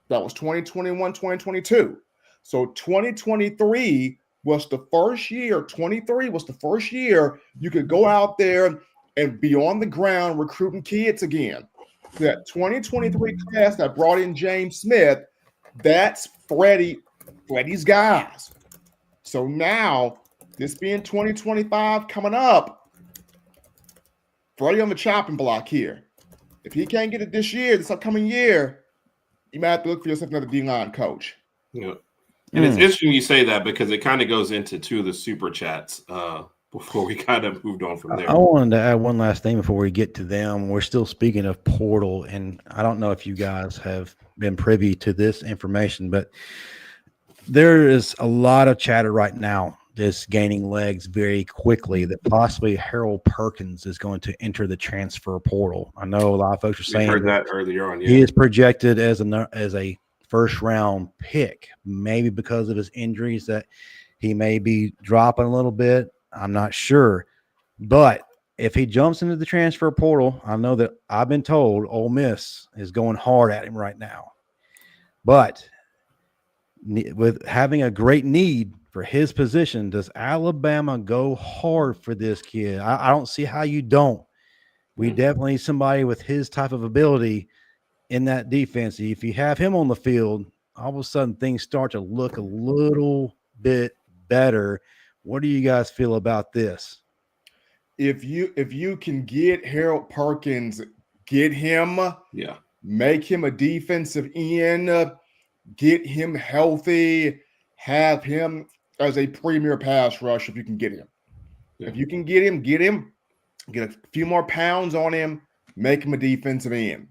That was 2021, 2022. So 2023 was the first year, 23 was the first year you could go out there and be on the ground recruiting kids again. That 2023 class that brought in James Smith, that's Freddie's guys. So now, this being 2025 coming up, Freddie on the chopping block here. If he can't get it this year, this upcoming year, you might have to look for yourself another D-line coach. Yeah. And it's interesting you say that, because it kind of goes into two of the super chats before we kind of moved on from there. I wanted to add one last thing before we get to them. We're still speaking of portal, and I don't know if you guys have been privy to this information, but there is a lot of chatter right now that's gaining legs very quickly that possibly Harold Perkins is going to enter the transfer portal. I know a lot of folks are saying heard that earlier on. Yeah. He is projected as a first-round pick, maybe because of his injuries that he may be dropping a little bit. I'm not sure. But if he jumps into the transfer portal, I know that I've been told Ole Miss is going hard at him right now. But with having a great need for his position, does Alabama go hard for this kid? I don't see how you don't. We definitely need somebody with his type of ability in that defense. If you have him on the field, all of a sudden things start to look a little bit better. What do you guys feel about this? If you can get Harold Perkins, get him, make him a defensive end, get him healthy, have him as a premier pass rush if you can get him. Yeah. If you can get him, get a few more pounds on him, make him a defensive end.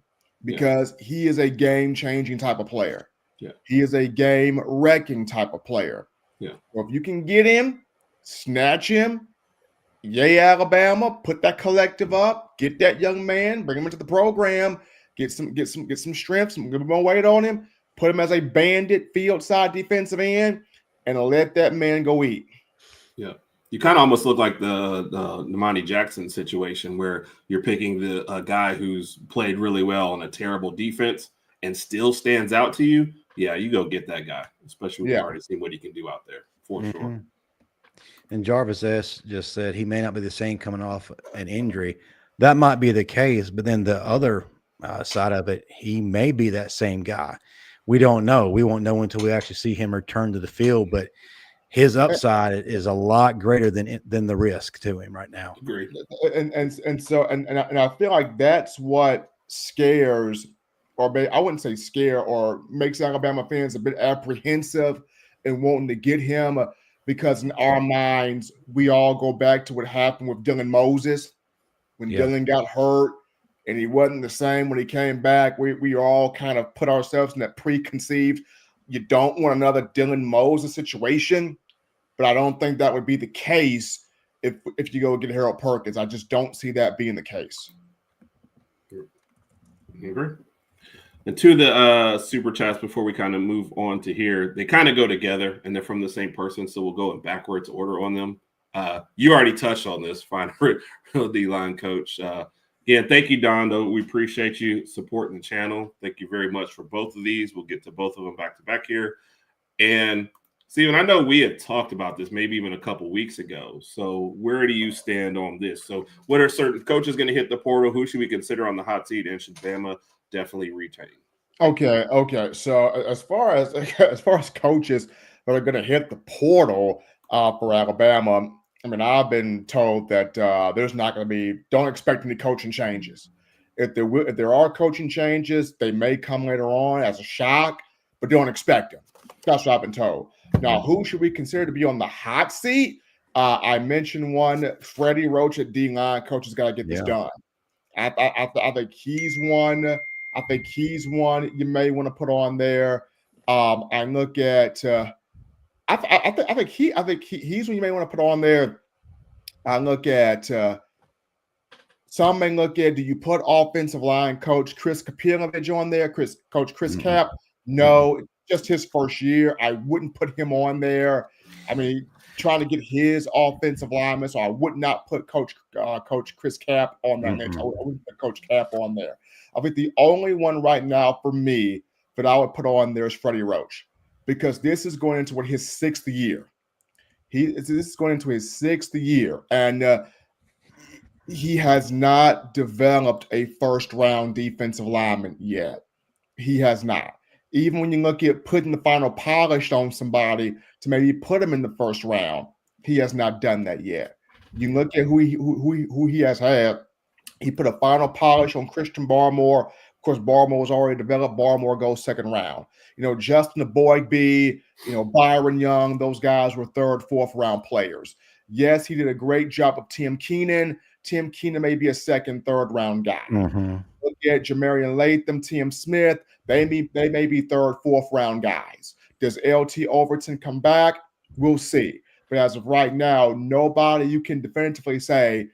Because he is a game-changing type of player. Yeah. He is a game-wrecking type of player. Yeah. So if you can get him, snatch him, yay Alabama, put that collective up, get that young man, bring him into the program, get some strength, some give him more weight on him, put him as a bandit field side defensive end, and let that man go eat. Yeah. You kind of almost look like the Namani Jackson situation where you're picking a guy who's played really well on a terrible defense and still stands out to you. Yeah, you go get that guy, especially when you've already seen what he can do out there for sure. And Jarvis S. just said he may not be the same coming off an injury. That might be the case, but then the other side of it, he may be that same guy. We don't know. We won't know until we actually see him return to the field, but his upside is a lot greater than the risk to him right now. Agreed. And I feel like that's what scares, or I wouldn't say scare, or makes Alabama fans a bit apprehensive and wanting to get him, because in our minds we all go back to what happened with Dylan Moses when Dylan got hurt and he wasn't the same when he came back. We all kind of put ourselves in that preconceived, you don't want another Dylan Moses situation. But I don't think that would be the case if you go get Harold Perkins. I just don't see that being the case. Agree. And to the super chats before we kind of move on to here, they kind of go together and they're from the same person, so we'll go in backwards order on them. You already touched on this, fine, real D-line coach. Thank you, Dondo. We appreciate you supporting the channel. Thank you very much for both of these. We'll get to both of them back to back here. And Steven, I know we had talked about this maybe even a couple weeks ago. So where do you stand on this? So what are certain coaches going to hit the portal? Who should we consider on the hot seat? And should Bama definitely retain? Okay. So as far as coaches that are going to hit the portal for Alabama, I mean, I've been told that there's not going to be, don't expect any coaching changes. If there are coaching changes, they may come later on as a shock, but don't expect them. That's what I've been told. Now, who should we consider to be on the hot seat? I mentioned one, Freddie Roach at D-line. Coach has got to get this done. I think he's one. I think he's one you may want to put on there. I look at. I think he's one you may want to put on there. I look at. Some may look at. Do you put offensive line coach Chris Kapilovich on there? Coach Chris Cap? No. Just his first year, I wouldn't put him on there. I mean, trying to get his offensive lineman, so I would not put Coach Chris Cap on that list. I wouldn't put Coach Cap on there. I think the only one right now for me that I would put on there is Freddie Roach, because this is going into his 6th year. This is going into his 6th year, and he has not developed a first-round defensive lineman yet. He has not. Even when you look at putting the final polish on somebody to maybe put him in the first round, he has not done that yet. You look at who he has had. He put a final polish on Christian Barmore. Of course, Barmore was already developed. Barmore goes 2nd round. Justin Boygby, Byron Young, those guys were 3rd, 4th round players. Yes, he did a great job of Tim Keenan. Tim Keenan may be a 2nd, 3rd round guy. Look at Jamarian Latham, Tim Smith. They may be 3rd, 4th round guys. Does LT Overton come back? We'll see. But as of right now, nobody you can definitively say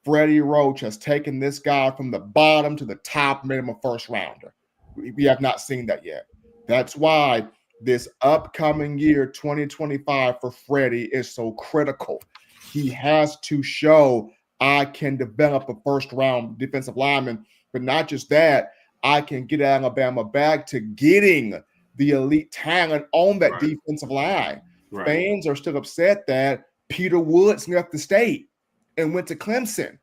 Freddie Roach has taken this guy from the bottom to the top minimum first rounder. We have not seen that yet. That's why this upcoming year, 2025, for Freddie is so critical. He has to show I can develop a first-round defensive lineman, but not just that, I can get Alabama back to getting the elite talent on that defensive line. Fans are still upset that Peter Woods left the state and went to Clemson.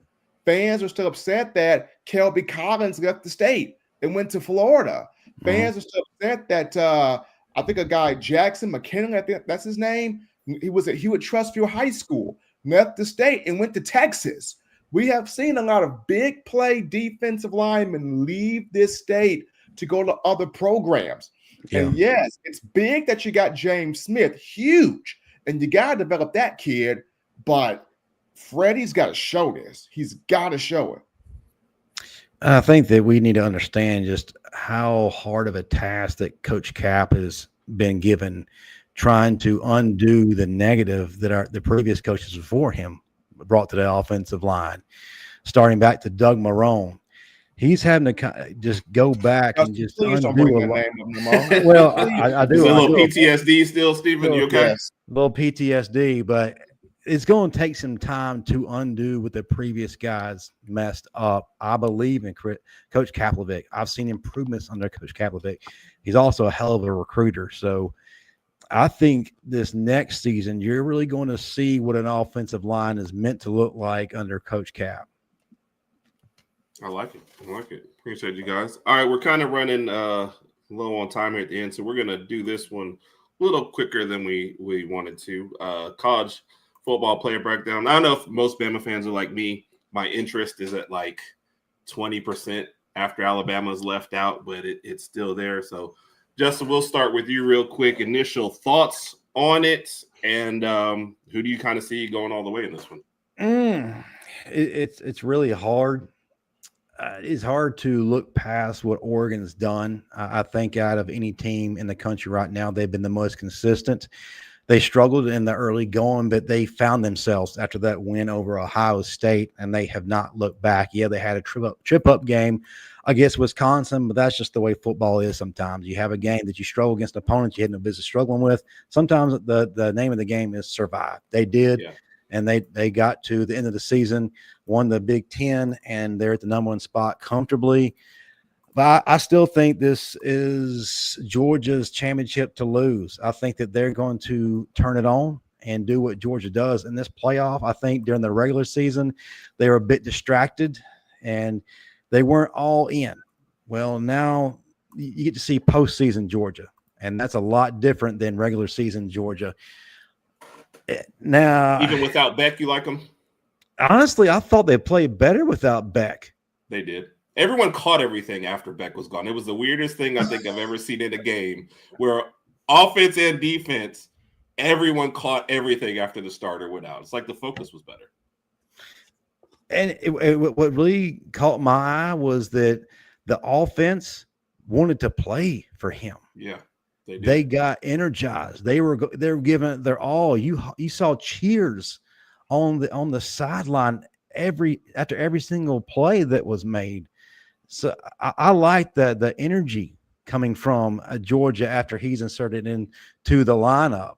Fans are still upset that Kelby Collins left the state and went to Florida. Fans are still upset that I think a guy, Jackson McKinnon, I think that's his name, he was at Hewitt-Trustfield High School, left the state and went to Texas. We have seen a lot of big play defensive linemen leave this state to go to other programs. And yes, it's big that you got James Smith, huge, and you got to develop that kid, but Freddie's got to show this. He's got to show it. I think that we need to understand just how hard of a task that Coach Cap has been given, trying to undo the negative that the previous coaches before him brought to the offensive line, starting back to Doug Marrone. He's having to just go back and just undo a lot. Well, I do. A little PTSD still, Stephen. You okay? A little PTSD, but it's going to take some time to undo what the previous guys messed up. I believe in Coach Kaplovic. I've seen improvements under Coach Kaplovic. He's also a hell of a recruiter. So I think this next season, you're really going to see what an offensive line is meant to look like under Coach Cap. I like it. Appreciate you guys. All right, we're kind of running low on time here at the end, so we're going to do this one a little quicker than we wanted to. College football player breakdown. I don't know if most Bama fans are like me. My interest is at like 20% after Alabama's left out, but it's still there. So, Justin, we'll start with you real quick. Initial thoughts on it, and who do you kind of see going all the way in this one? It's really hard. It's hard to look past what Oregon's done. I think out of any team in the country right now, they've been the most consistent. They struggled in the early going, but they found themselves after that win over Ohio State, and they have not looked back. Yeah, they had a trip up game against Wisconsin, but that's just the way football is sometimes. You have a game that you struggle against opponents you had no business struggling with. Sometimes the name of the game is survive. They did. Yeah. And they got to the end of the season, won the Big Ten, and they're at the number 1 spot comfortably. But I still think this is Georgia's championship to lose. I think that they're going to turn it on and do what Georgia does in this playoff. I think during the regular season, they were a bit distracted, and they weren't all in. Well, now you get to see postseason Georgia, and that's a lot different than regular season Georgia. Now, even without Beck, you like them? Honestly, I thought they played better without Beck. They did. Everyone caught everything after Beck was gone. It was the weirdest thing I think I've ever seen in a game where offense and defense, everyone caught everything after the starter went out. It's like the focus was better. And what really caught my eye was that the offense wanted to play for him. Yeah. They got energized. They were giving it their all. You saw cheers on the sideline after every single play that was made. So I like the energy coming from Georgia after he's inserted into the lineup.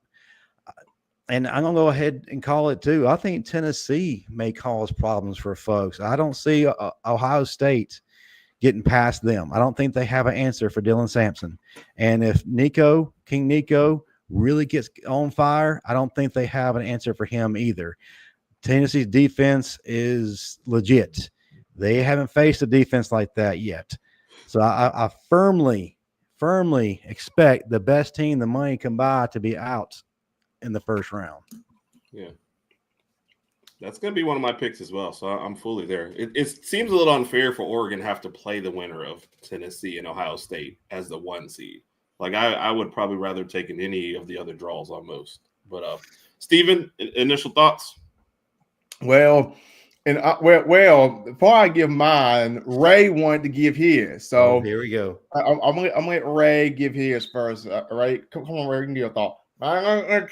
And I'm gonna go ahead and call it too. I think Tennessee may cause problems for folks. I don't see Ohio State getting past them. I don't think they have an answer for Dylan Sampson. And if King Nico really gets on fire, I don't think they have an answer for him either. Tennessee's defense is legit. They haven't faced a defense like that yet. So I firmly expect the best team the money can buy to be out in the first round. Yeah. That's going to be one of my picks as well, so I'm fully there. It seems a little unfair for Oregon to have to play the winner of Tennessee and Ohio State as the 1 seed. Like, I would probably rather take any of the other draws almost. But, Steven, initial thoughts? Well, before I give mine, Ray wanted to give his. So here we go. I'm gonna let Ray give his first. Ray, come on, Ray, you can give your thought. I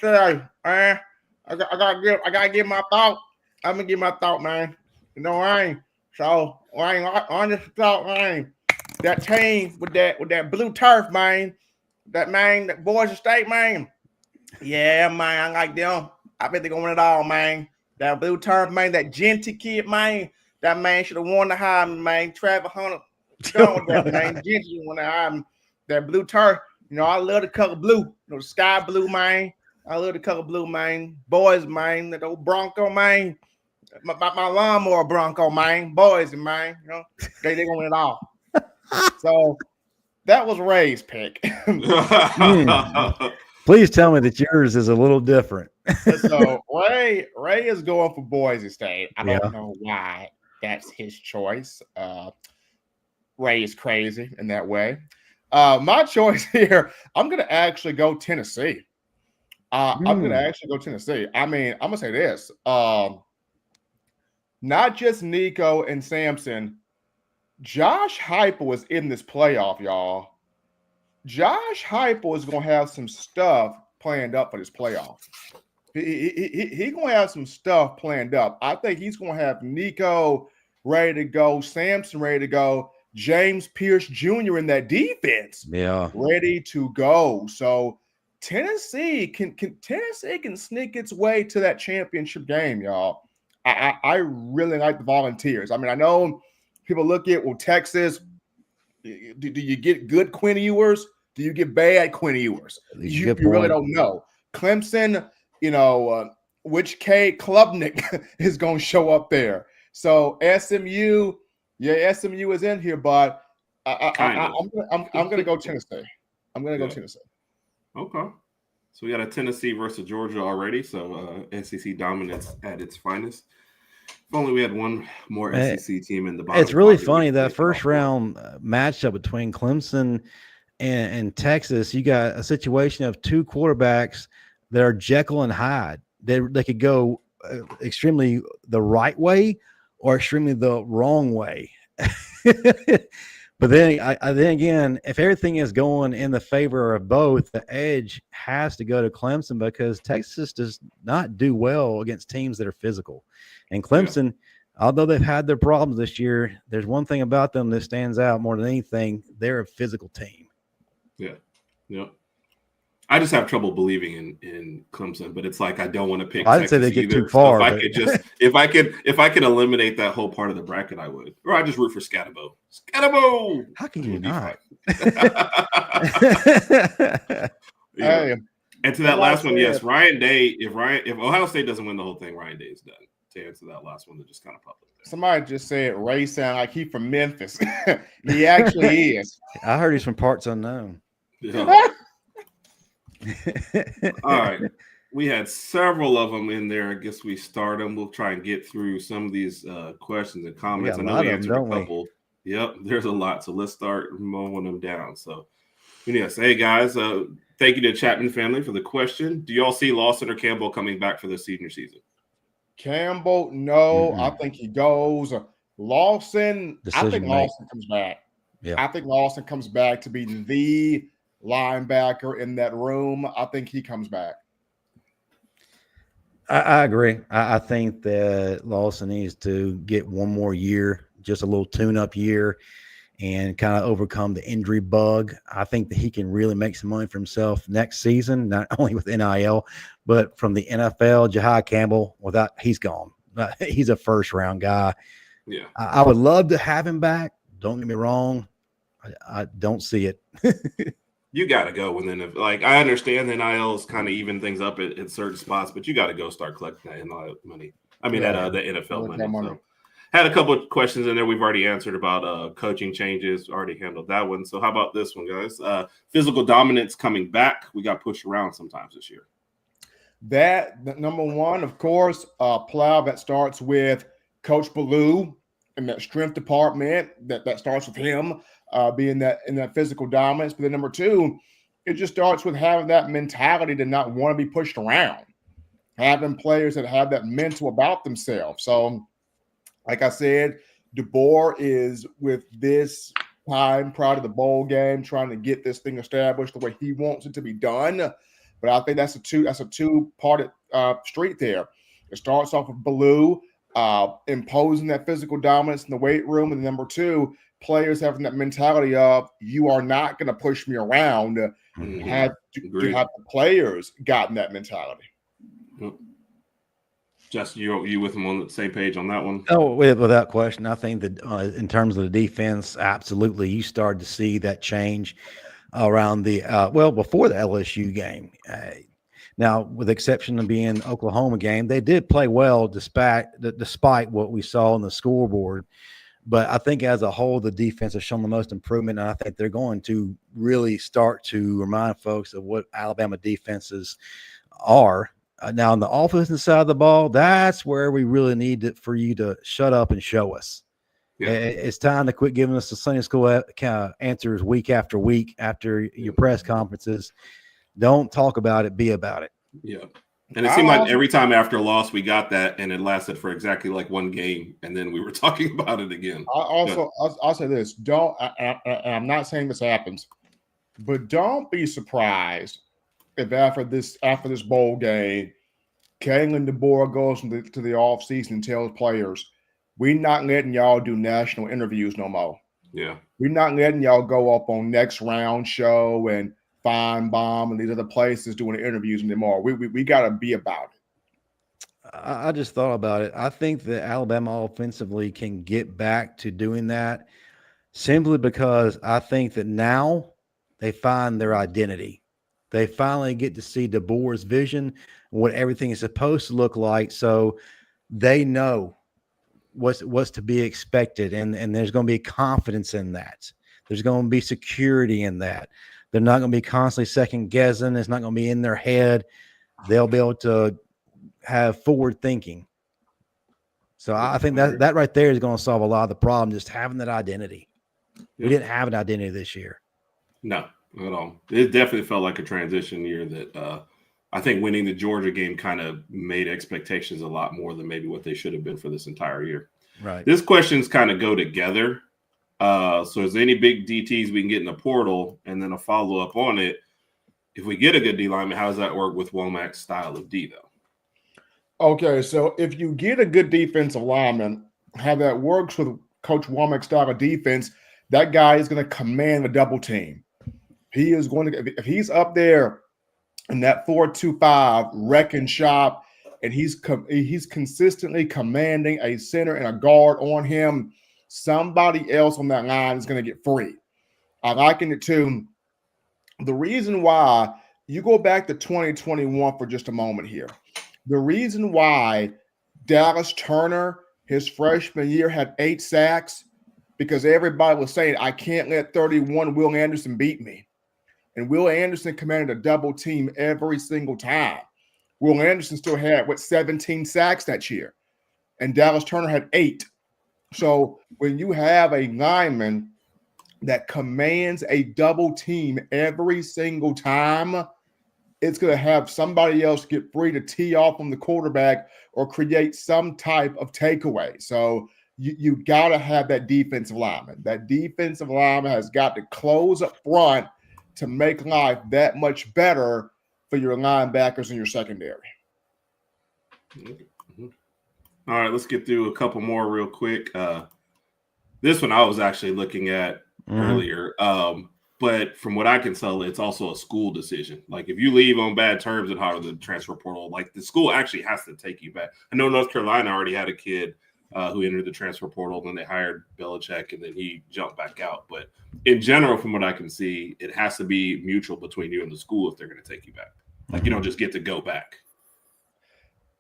gotta give my thought. I'm gonna give my thought, man. You know, Ryan. So, Ryan, on this thought, Ryan, that team with that blue turf, man, that Boise State, man. Yeah, man, I like them. I bet they're gonna win it all, man. That blue turf, man, that Genty kid, man, that man should have won the Heisman, man. Travis Hunter, done with that, man. Genty won the Heisman. That blue turf, you know, I love the color blue. You know, the sky blue, man. I love the color blue, man. Boys, man. That old Bronco, man. My lawnmower Bronco, man. Boys, man. You know, they gonna win it all. So that was Ray's pick. Please tell me that yours is a little different. So Ray is going for Boise State. I don't know why that's his choice. Ray is crazy in that way. My choice here, I'm going to actually go Tennessee. I'm going to actually go Tennessee. I mean, I'm going to say this. Not just Nico and Sampson. Josh Heupel is in this playoff, y'all. Josh Heupel is going to have some stuff planned up for this playoff. He's going to have some stuff planned up. I think he's going to have Nico ready to go, Sampson ready to go, James Pierce Jr. in that defense ready to go. So Tennessee can sneak its way to that championship game, y'all. I really like the Volunteers. I mean, I know people look at, well, Texas, do you get good Quinn Ewers? Do you get bad Quinn Ewers? You really don't know. Clemson, which K Klubnik is going to show up there. So SMU, SMU is in here, but I'm going to go Tennessee. I'm going to go Tennessee. Okay. So we got a Tennessee versus Georgia already. So SEC dominance at its finest. If only we had one more SEC team in the bottom. It's really funny that first round matchup between Clemson and Texas. You got a situation of two quarterbacks that are Jekyll and Hyde. They could go extremely the right way or extremely the wrong way. But then again, if everything is going in the favor of both, the edge has to go to Clemson because Texas does not do well against teams that are physical. And Clemson, although they've had their problems this year, there's one thing about them that stands out more than anything. They're a physical team. Yeah. Yep. I just have trouble believing in Clemson, but it's like I don't want to pick. I'd say they get too far. So if I could eliminate that whole part of the bracket, I would. Or I just root for Scatterbo. Scatterbo. How can you not? Yeah. And to that last one, yes, Ryan Day. If Ohio State doesn't win the whole thing, Ryan Day is done. To answer that last one, that just kind of popped up there. Somebody just said Ray sound like he's from Memphis. He actually is. I heard he's from parts unknown. Yeah. All right. We had several of them in there. I guess we start them. We'll try and get through some of these questions and comments. I know we answered a couple. Yep, there's a lot. So let's start mowing them down. So, yes. Hey, guys. Thank you to Chapman family for the question. Do y'all see Lawson or Campbell coming back for the senior season? Campbell, no. I think he goes. Lawson, I think Lawson comes back. Yeah. I think Lawson comes back to be the linebacker in that room. I think he comes back. I agree. I think that Lawson needs to get one more year, just a little tune-up year, and kind of overcome the injury bug. I think that he can really make some money for himself next season, not only with NIL, but from the NFL. Jeheim Campbell, he's gone. He's a first-round guy. Yeah, I would love to have him back. Don't get me wrong. I don't see it. You got to go. And then, I understand the NILs kind of even things up at certain spots, but you got to go start collecting that NIL money. I mean, the NFL money. So, had a couple of questions in there we've already answered about coaching changes. Already handled that one. So, how about this one, guys? Physical dominance coming back. We got pushed around sometimes this year. That number one, of course, Plow, that starts with Coach Ballou in that strength department. That starts with him. Being that in that physical dominance. But then number two, it just starts with having that mentality to not want to be pushed around, having players that have that mental about themselves. So, like I said, DeBoer is with this time prior to the bowl game trying to get this thing established the way he wants it to be done. But I think that's a two-parted street there. It starts off with Ballou imposing that physical dominance in the weight room, and number two, players having that mentality of you are not going to push me around. Have the players gotten that mentality? Justin, you with them on the same page on that one? Oh, without question. I think that in terms of the defense, absolutely, you started to see that change around the before the LSU game. Now, with the exception of being Oklahoma game, they did play well despite what we saw on the scoreboard. But I think as a whole, the defense has shown the most improvement, and I think they're going to really start to remind folks of what Alabama defenses are. Now, on the offensive side of the ball, that's where we really need for you to shut up and show us. Yeah. It's time to quit giving us the Sunday school kind of answers week after week after your press conferences. Don't talk about it, be about it. Yeah. And it seemed like every time after a loss, we got that, and it lasted for exactly like one game, and then we were talking about it again. I'll say this: I'm not saying this happens, but don't be surprised if after this bowl game, Kalen DeBoer goes to the offseason and tells players, "We're not letting y'all do national interviews no more. Yeah, we're not letting y'all go up on next round show and Feinbaum and these other places doing interviews anymore. We got to be about it. I just thought about it. I think that Alabama offensively can get back to doing that simply because I think that now they find their identity. They finally get to see DeBoer's vision, what everything is supposed to look like. So they know what's to be expected. And there's going to be confidence in that. There's going to be security in that. They're not going to be constantly second guessing. It's not going to be in their head. They'll be able to have forward thinking. So I think that right there is going to solve a lot of the problem, just having that identity. We didn't have an identity this year. No, not at all. It definitely felt like a transition year that I think winning the Georgia game kind of made expectations a lot more than maybe what they should have been for this entire year. Right. This questions kind of go together. So is there any big DTs we can get in the portal? And then a follow-up on it. If we get a good D lineman, how does that work with Womack's style of D, though? Okay, so if you get a good defensive lineman, how that works with Coach Womack's style of defense, that guy is going to command a double team. He is going to, if he's up there in that 4-2-5 wrecking shop, and he's consistently commanding a center and a guard on him, somebody else on that line is going to get free. I liken it to the reason why you go back to 2021 for just a moment here. The reason why Dallas Turner, his freshman year, had 8 sacks, because everybody was saying, I can't let 31 Will Anderson beat me. And Will Anderson commanded a double team every single time. Will Anderson still had, 17 sacks that year. And Dallas Turner had 8. So when you have a lineman that commands a double team every single time, it's going to have somebody else get free to tee off on the quarterback or create some type of takeaway. So you got to have that defensive lineman. That defensive lineman has got to close up front to make life that much better for your linebackers and your secondary. Mm-hmm. All right, let's get through a couple more real quick. This one I was actually looking at earlier. But from what I can tell, it's also a school decision. Like if you leave on bad terms and out of the transfer portal, like the school actually has to take you back. I know North Carolina already had a kid who entered the transfer portal, and then they hired Belichick, and then he jumped back out. But in general, from what I can see, it has to be mutual between you and the school if they're going to take you back. Like you don't just get to go back.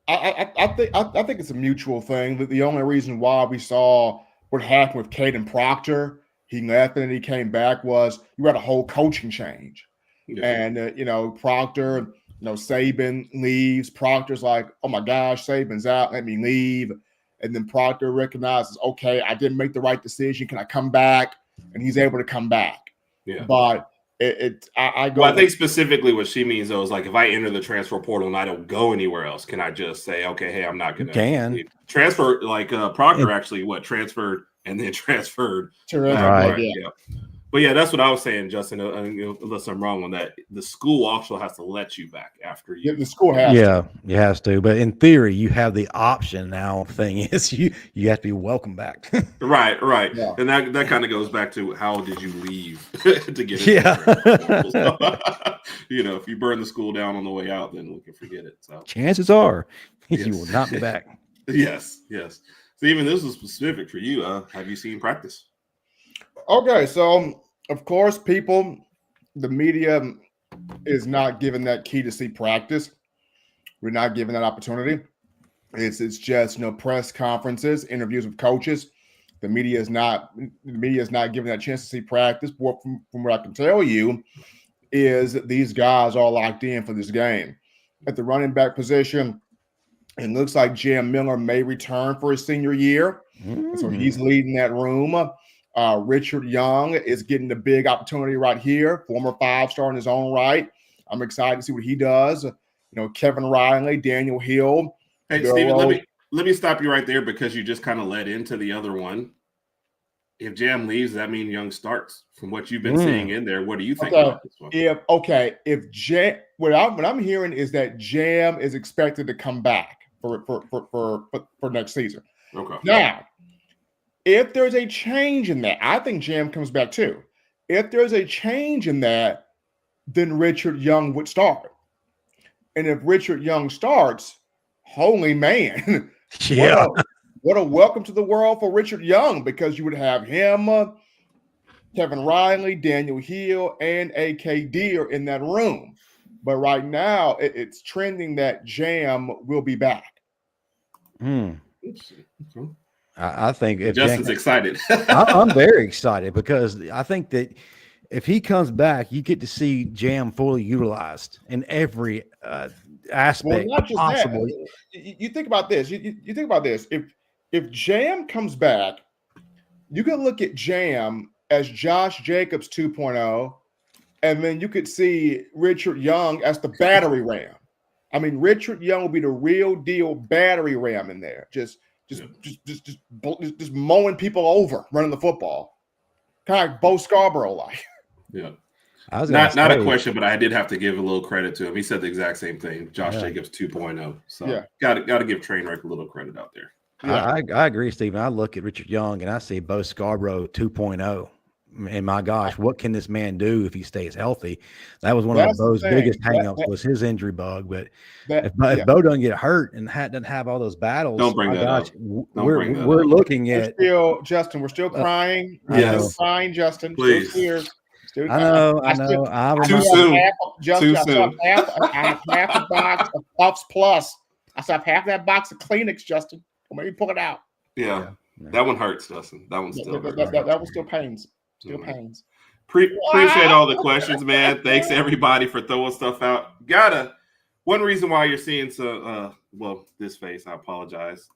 I think it's a mutual thing. The only reason why we saw what happened with Caden Proctor, he left and he came back, was you had a whole coaching change. Yeah. And, Proctor, Saban leaves. Proctor's like, oh, my gosh, Saban's out. Let me leave. And then Proctor recognizes, okay, I didn't make the right decision. Can I come back? And he's able to come back. Yeah. But I think specifically what she means, though, is like if I enter the transfer portal and I don't go anywhere else, can I just say, okay, hey, I'm not going to transfer? Like Proctor actually transferred and then transferred. Right. Yeah. But yeah, that's what I was saying, Justin. Unless I'm wrong on that, the school also has to let you back after you. Yeah, the school has. Yeah, it has to. But in theory, you have the option now. Thing is, you have to be welcome back. Right. Yeah. And that kind of goes back to how did you leave to get in? Yeah. So, if you burn the school down on the way out, then we can forget it. So chances are you will not be back. Yes. Steven, this is specific for you. Have you seen practice? Okay, so of course, the media is not given that key to see practice. We're not given that opportunity. It's just press conferences, interviews with coaches. The media is not given that chance to see practice. But from what I can tell you, is that these guys are locked in for this game. At the running back position, it looks like Jam Miller may return for his senior year, so he's leading that room. Richard Young is getting the big opportunity right here, former 5-star in his own right. I'm excited to see what he does. Kevin Riley, Daniel Hill. Hey, Steven, let me stop you right there because you just kind of led into the other one. If Jam leaves, does that mean Young starts? From what you've been seeing in there, what do you think about this one? If Jam, what I'm hearing is that Jam is expected to come back for next season. Okay. Now, if there's a change in that, I think Jam comes back too. If there's a change in that, then Richard Young would start. And if Richard Young starts, holy man, Yeah. what a welcome to the world for Richard Young, because you would have him, Kevin Riley, Daniel Hill, and A.K. Deere in that room. But right now, it's trending that Jam will be back. I think if Justin's excited. I'm very excited, because I think that if he comes back, you get to see Jam fully utilized in every aspect possible. You think about this. You think about this. If Jam comes back, you can look at Jam as Josh Jacobs 2.0, and then you could see Richard Young as the battery ram. I mean, Richard Young will be the real deal battery ram in there, just mowing people over, running the football, kind of like Bo Scarborough like. Yeah. I was not a question, but I did have to give a little credit to him. He said the exact same thing. Josh Jacobs 2.0. So got to give Trainwreck a little credit out there. Yeah. I agree, Stephen. I look at Richard Young and I see Bo Scarborough 2.0. And my gosh, what can this man do if he stays healthy? That was one of Bo's biggest hangups was his injury bug. But if Bo doesn't get hurt and doesn't have all those battles, don't bring that up. We're looking at Justin. We're still crying. Yes. Still crying, Justin. Please. Still tears. I know. Too soon. Too soon. I have half a box of Puffs Plus. I still have half that box of Kleenex, Justin. Well, maybe pull it out. Yeah. That one hurts, Justin. That one still hurts. That one still pains. Still pains. Appreciate all the questions, man. Thanks everybody for throwing stuff out. One reason why you're seeing this face, I apologize.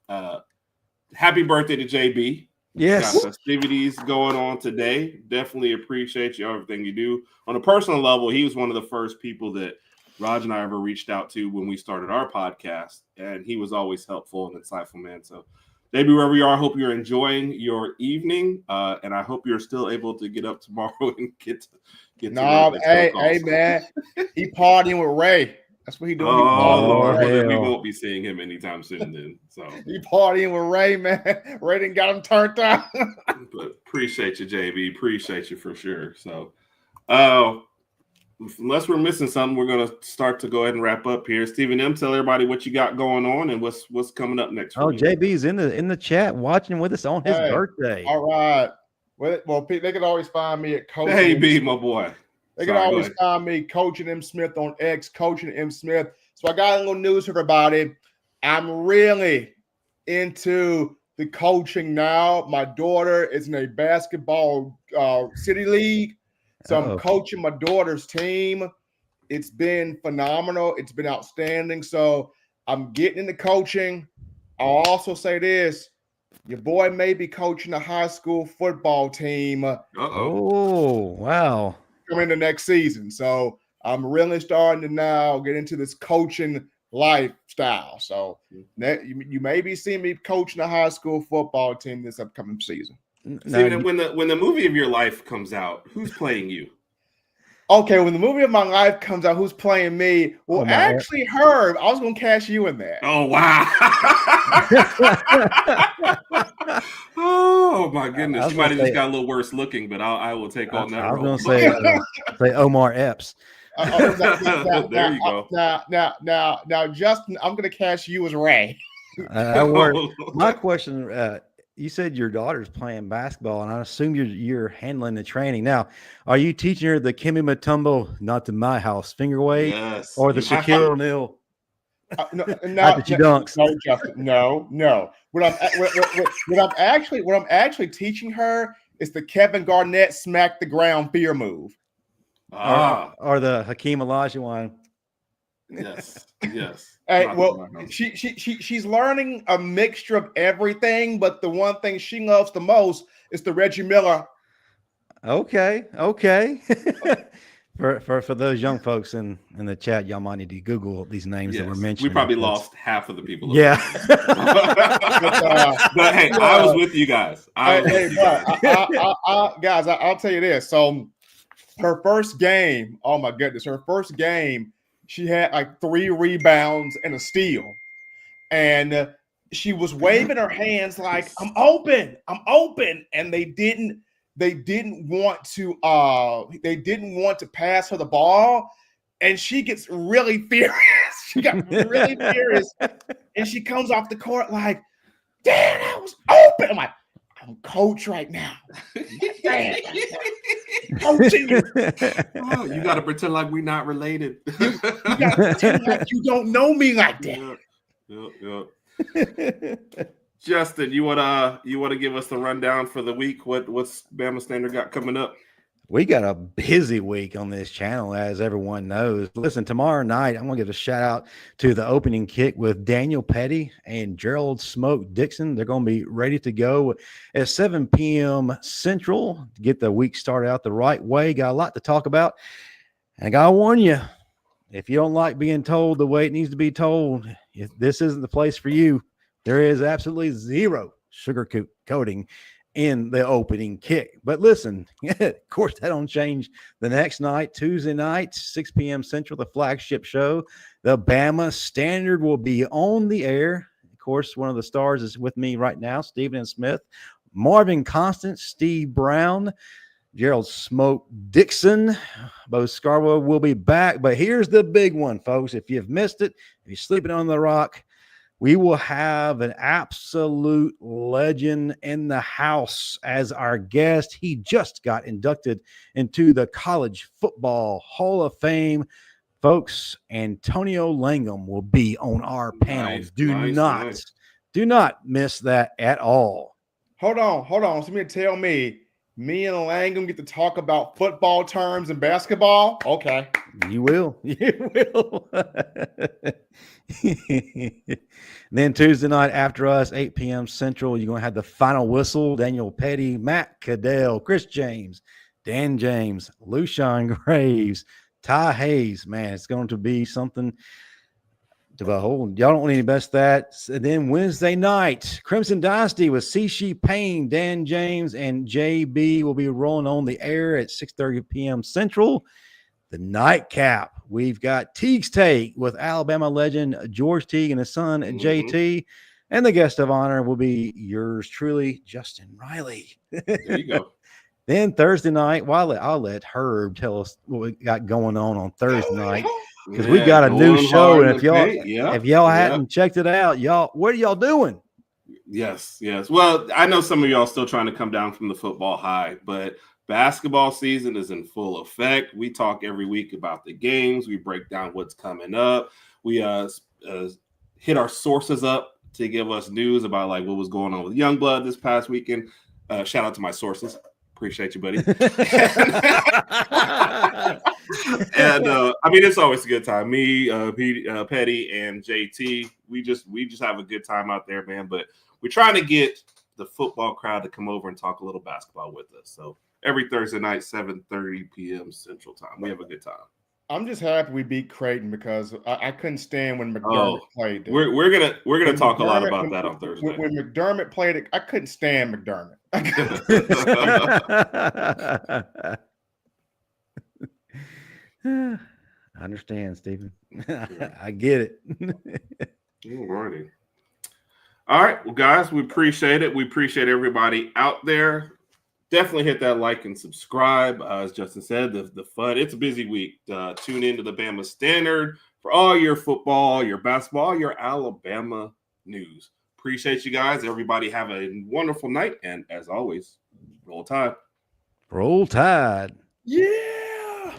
Happy birthday to JB. Yes. Got festivities going on today. Definitely appreciate you, everything you do. On a personal level, he was one of the first people that Raj and I ever reached out to when we started our podcast, and he was always helpful and insightful, man. So maybe wherever you are, I hope you're enjoying your evening, and I hope you're still able to get up tomorrow and get to hey, man, he partying with Ray. That's what he doing. We won't be seeing him anytime soon then. So he partying with Ray, man. Ray done got him turned on. But appreciate you, JB. Appreciate you for sure. So unless we're missing something, we're going to start to go ahead and wrap up here. Stephen M., tell everybody what you got going on and what's coming up next week. JB's in the chat watching with us on his birthday. All right. Well, Pete, they can always find me at Coach. Hey, B, my boy. They can always find me Coaching M. Smith on X, Coaching M. Smith. So I got a little news for everybody. I'm really into the coaching now. My daughter is in a basketball city league. So I'm coaching my daughter's team. It's been phenomenal. It's been outstanding. So I'm getting into coaching. I'll also say this. Your boy may be coaching a high school football team. Oh, wow. Coming into next season. So I'm really starting to now get into this coaching lifestyle. So you may be seeing me coaching a high school football team this upcoming season. Steven, when the movie of your life comes out, who's playing you? Okay, when the movie of my life comes out, who's playing me? Well, actually, Herb, I was going to cash you in there. Oh, wow. Oh, my goodness. You might have just got a little worse looking, but I will take on that. I was going to say Omar Epps. There you go. Now, Justin, I'm going to cash you as Ray. My question, you said your daughter's playing basketball, and I assume you're handling the training. Now, are you teaching her the Kimmy Mutombo, not to my house, finger wave, or the Shaquille O'Neal? No, dunks. No, Justin, no. What I'm actually teaching her is the Kevin Garnett smack the ground fear move. Or the Hakeem Olajuwon. Yes. Hey, well, she's learning a mixture of everything, but the one thing she loves the most is the Reggie Miller. Okay. For those young folks in the chat, y'all might need to Google these names that were mentioned. We probably lost half of the people. Yeah. But hey, I was with you guys. Guys, I'll tell you this. So her first game, oh my goodness, she had like 3 rebounds and a steal. And she was waving her hands like, I'm open. And they didn't they didn't want to pass her the ball, and she gets really furious. She got really furious, and she comes off the court like, "Damn, I was open." I'm like, "I'm coach right now." Coaching you. Oh, you got to pretend like we're not related. You got to pretend like you don't know me like that. Yeah. Justin, you wanna give us the rundown for the week? What's Bama Standard got coming up? We got a busy week on this channel, as everyone knows. Listen, tomorrow night, I'm going to give a shout out to the opening kick with Daniel Petty and Gerald Smoke Dixon. They're going to be ready to go at 7 p.m. Central to get the week started out the right way. Got a lot to talk about. And I got to warn you, if you don't like being told the way it needs to be told, if this isn't the place for you. There is absolutely zero sugar coating in the opening kick. But listen, of course, that don't change the next night, Tuesday night, 6 p.m. Central, the flagship show. The Bama Standard will be on the air. Of course, one of the stars is with me right now, Stephen Smith, Marvin Constant, Steve Brown, Gerald Smoke Dixon. Bo Scarborough will be back. But here's the big one, folks. If you've missed it, if you're sleeping on the rock, we will have an absolute legend in the house as our guest. He just got inducted into the College Football Hall of Fame. Folks, Antonio Langham will be on our panel. Do not miss that at all. Hold on. So you tell me and Langham get to talk about football terms and basketball? Okay. You will. Then Tuesday night after us, 8 p.m. Central, you're going to have the final whistle. Daniel Petty, Matt Caddell, Chris James, Dan James, Lushawn Graves, Ty Hayes. Man, it's going to be something to behold. Y'all don't want any best that. And then Wednesday night, Crimson Dynasty with C.C. Payne, Dan James, and JB will be rolling on the air at 6:30 p.m. Central. The nightcap, we've got Teague's Take with Alabama legend George Teague and his son JT. And the guest of honor will be yours truly, Justin Riley. There you go. Then Thursday night, I'll let Herb tell us what we got going on Thursday night. Because we got a new show, and if y'all hadn't checked it out, what are y'all doing? Yes. Well, I know some of y'all still trying to come down from the football high, but basketball season is in full effect. We talk every week about the games. We break down what's coming up. We hit our sources up to give us news about like what was going on with Youngblood this past weekend. Shout out to my sources. Appreciate you, buddy. And I mean, it's always a good time. Me, Petty, and JT, we just have a good time out there, man. But we're trying to get the football crowd to come over and talk a little basketball with us. So every Thursday night, 7:30 p.m. Central Time, we have a good time. I'm just happy we beat Creighton because I couldn't stand when McDermott played. We're gonna talk a lot about that on Thursday. When McDermott played it, I couldn't stand McDermott. I understand, Stephen. I get it. Alrighty. All right, well, guys, we appreciate it. We appreciate everybody out there. Definitely hit that like and subscribe. As Justin said, the fun. It's a busy week. Tune into the Bama Standard for all your football, your basketball, your Alabama news. Appreciate you guys. Everybody have a wonderful night. And as always, roll tide. Roll tide. Yeah.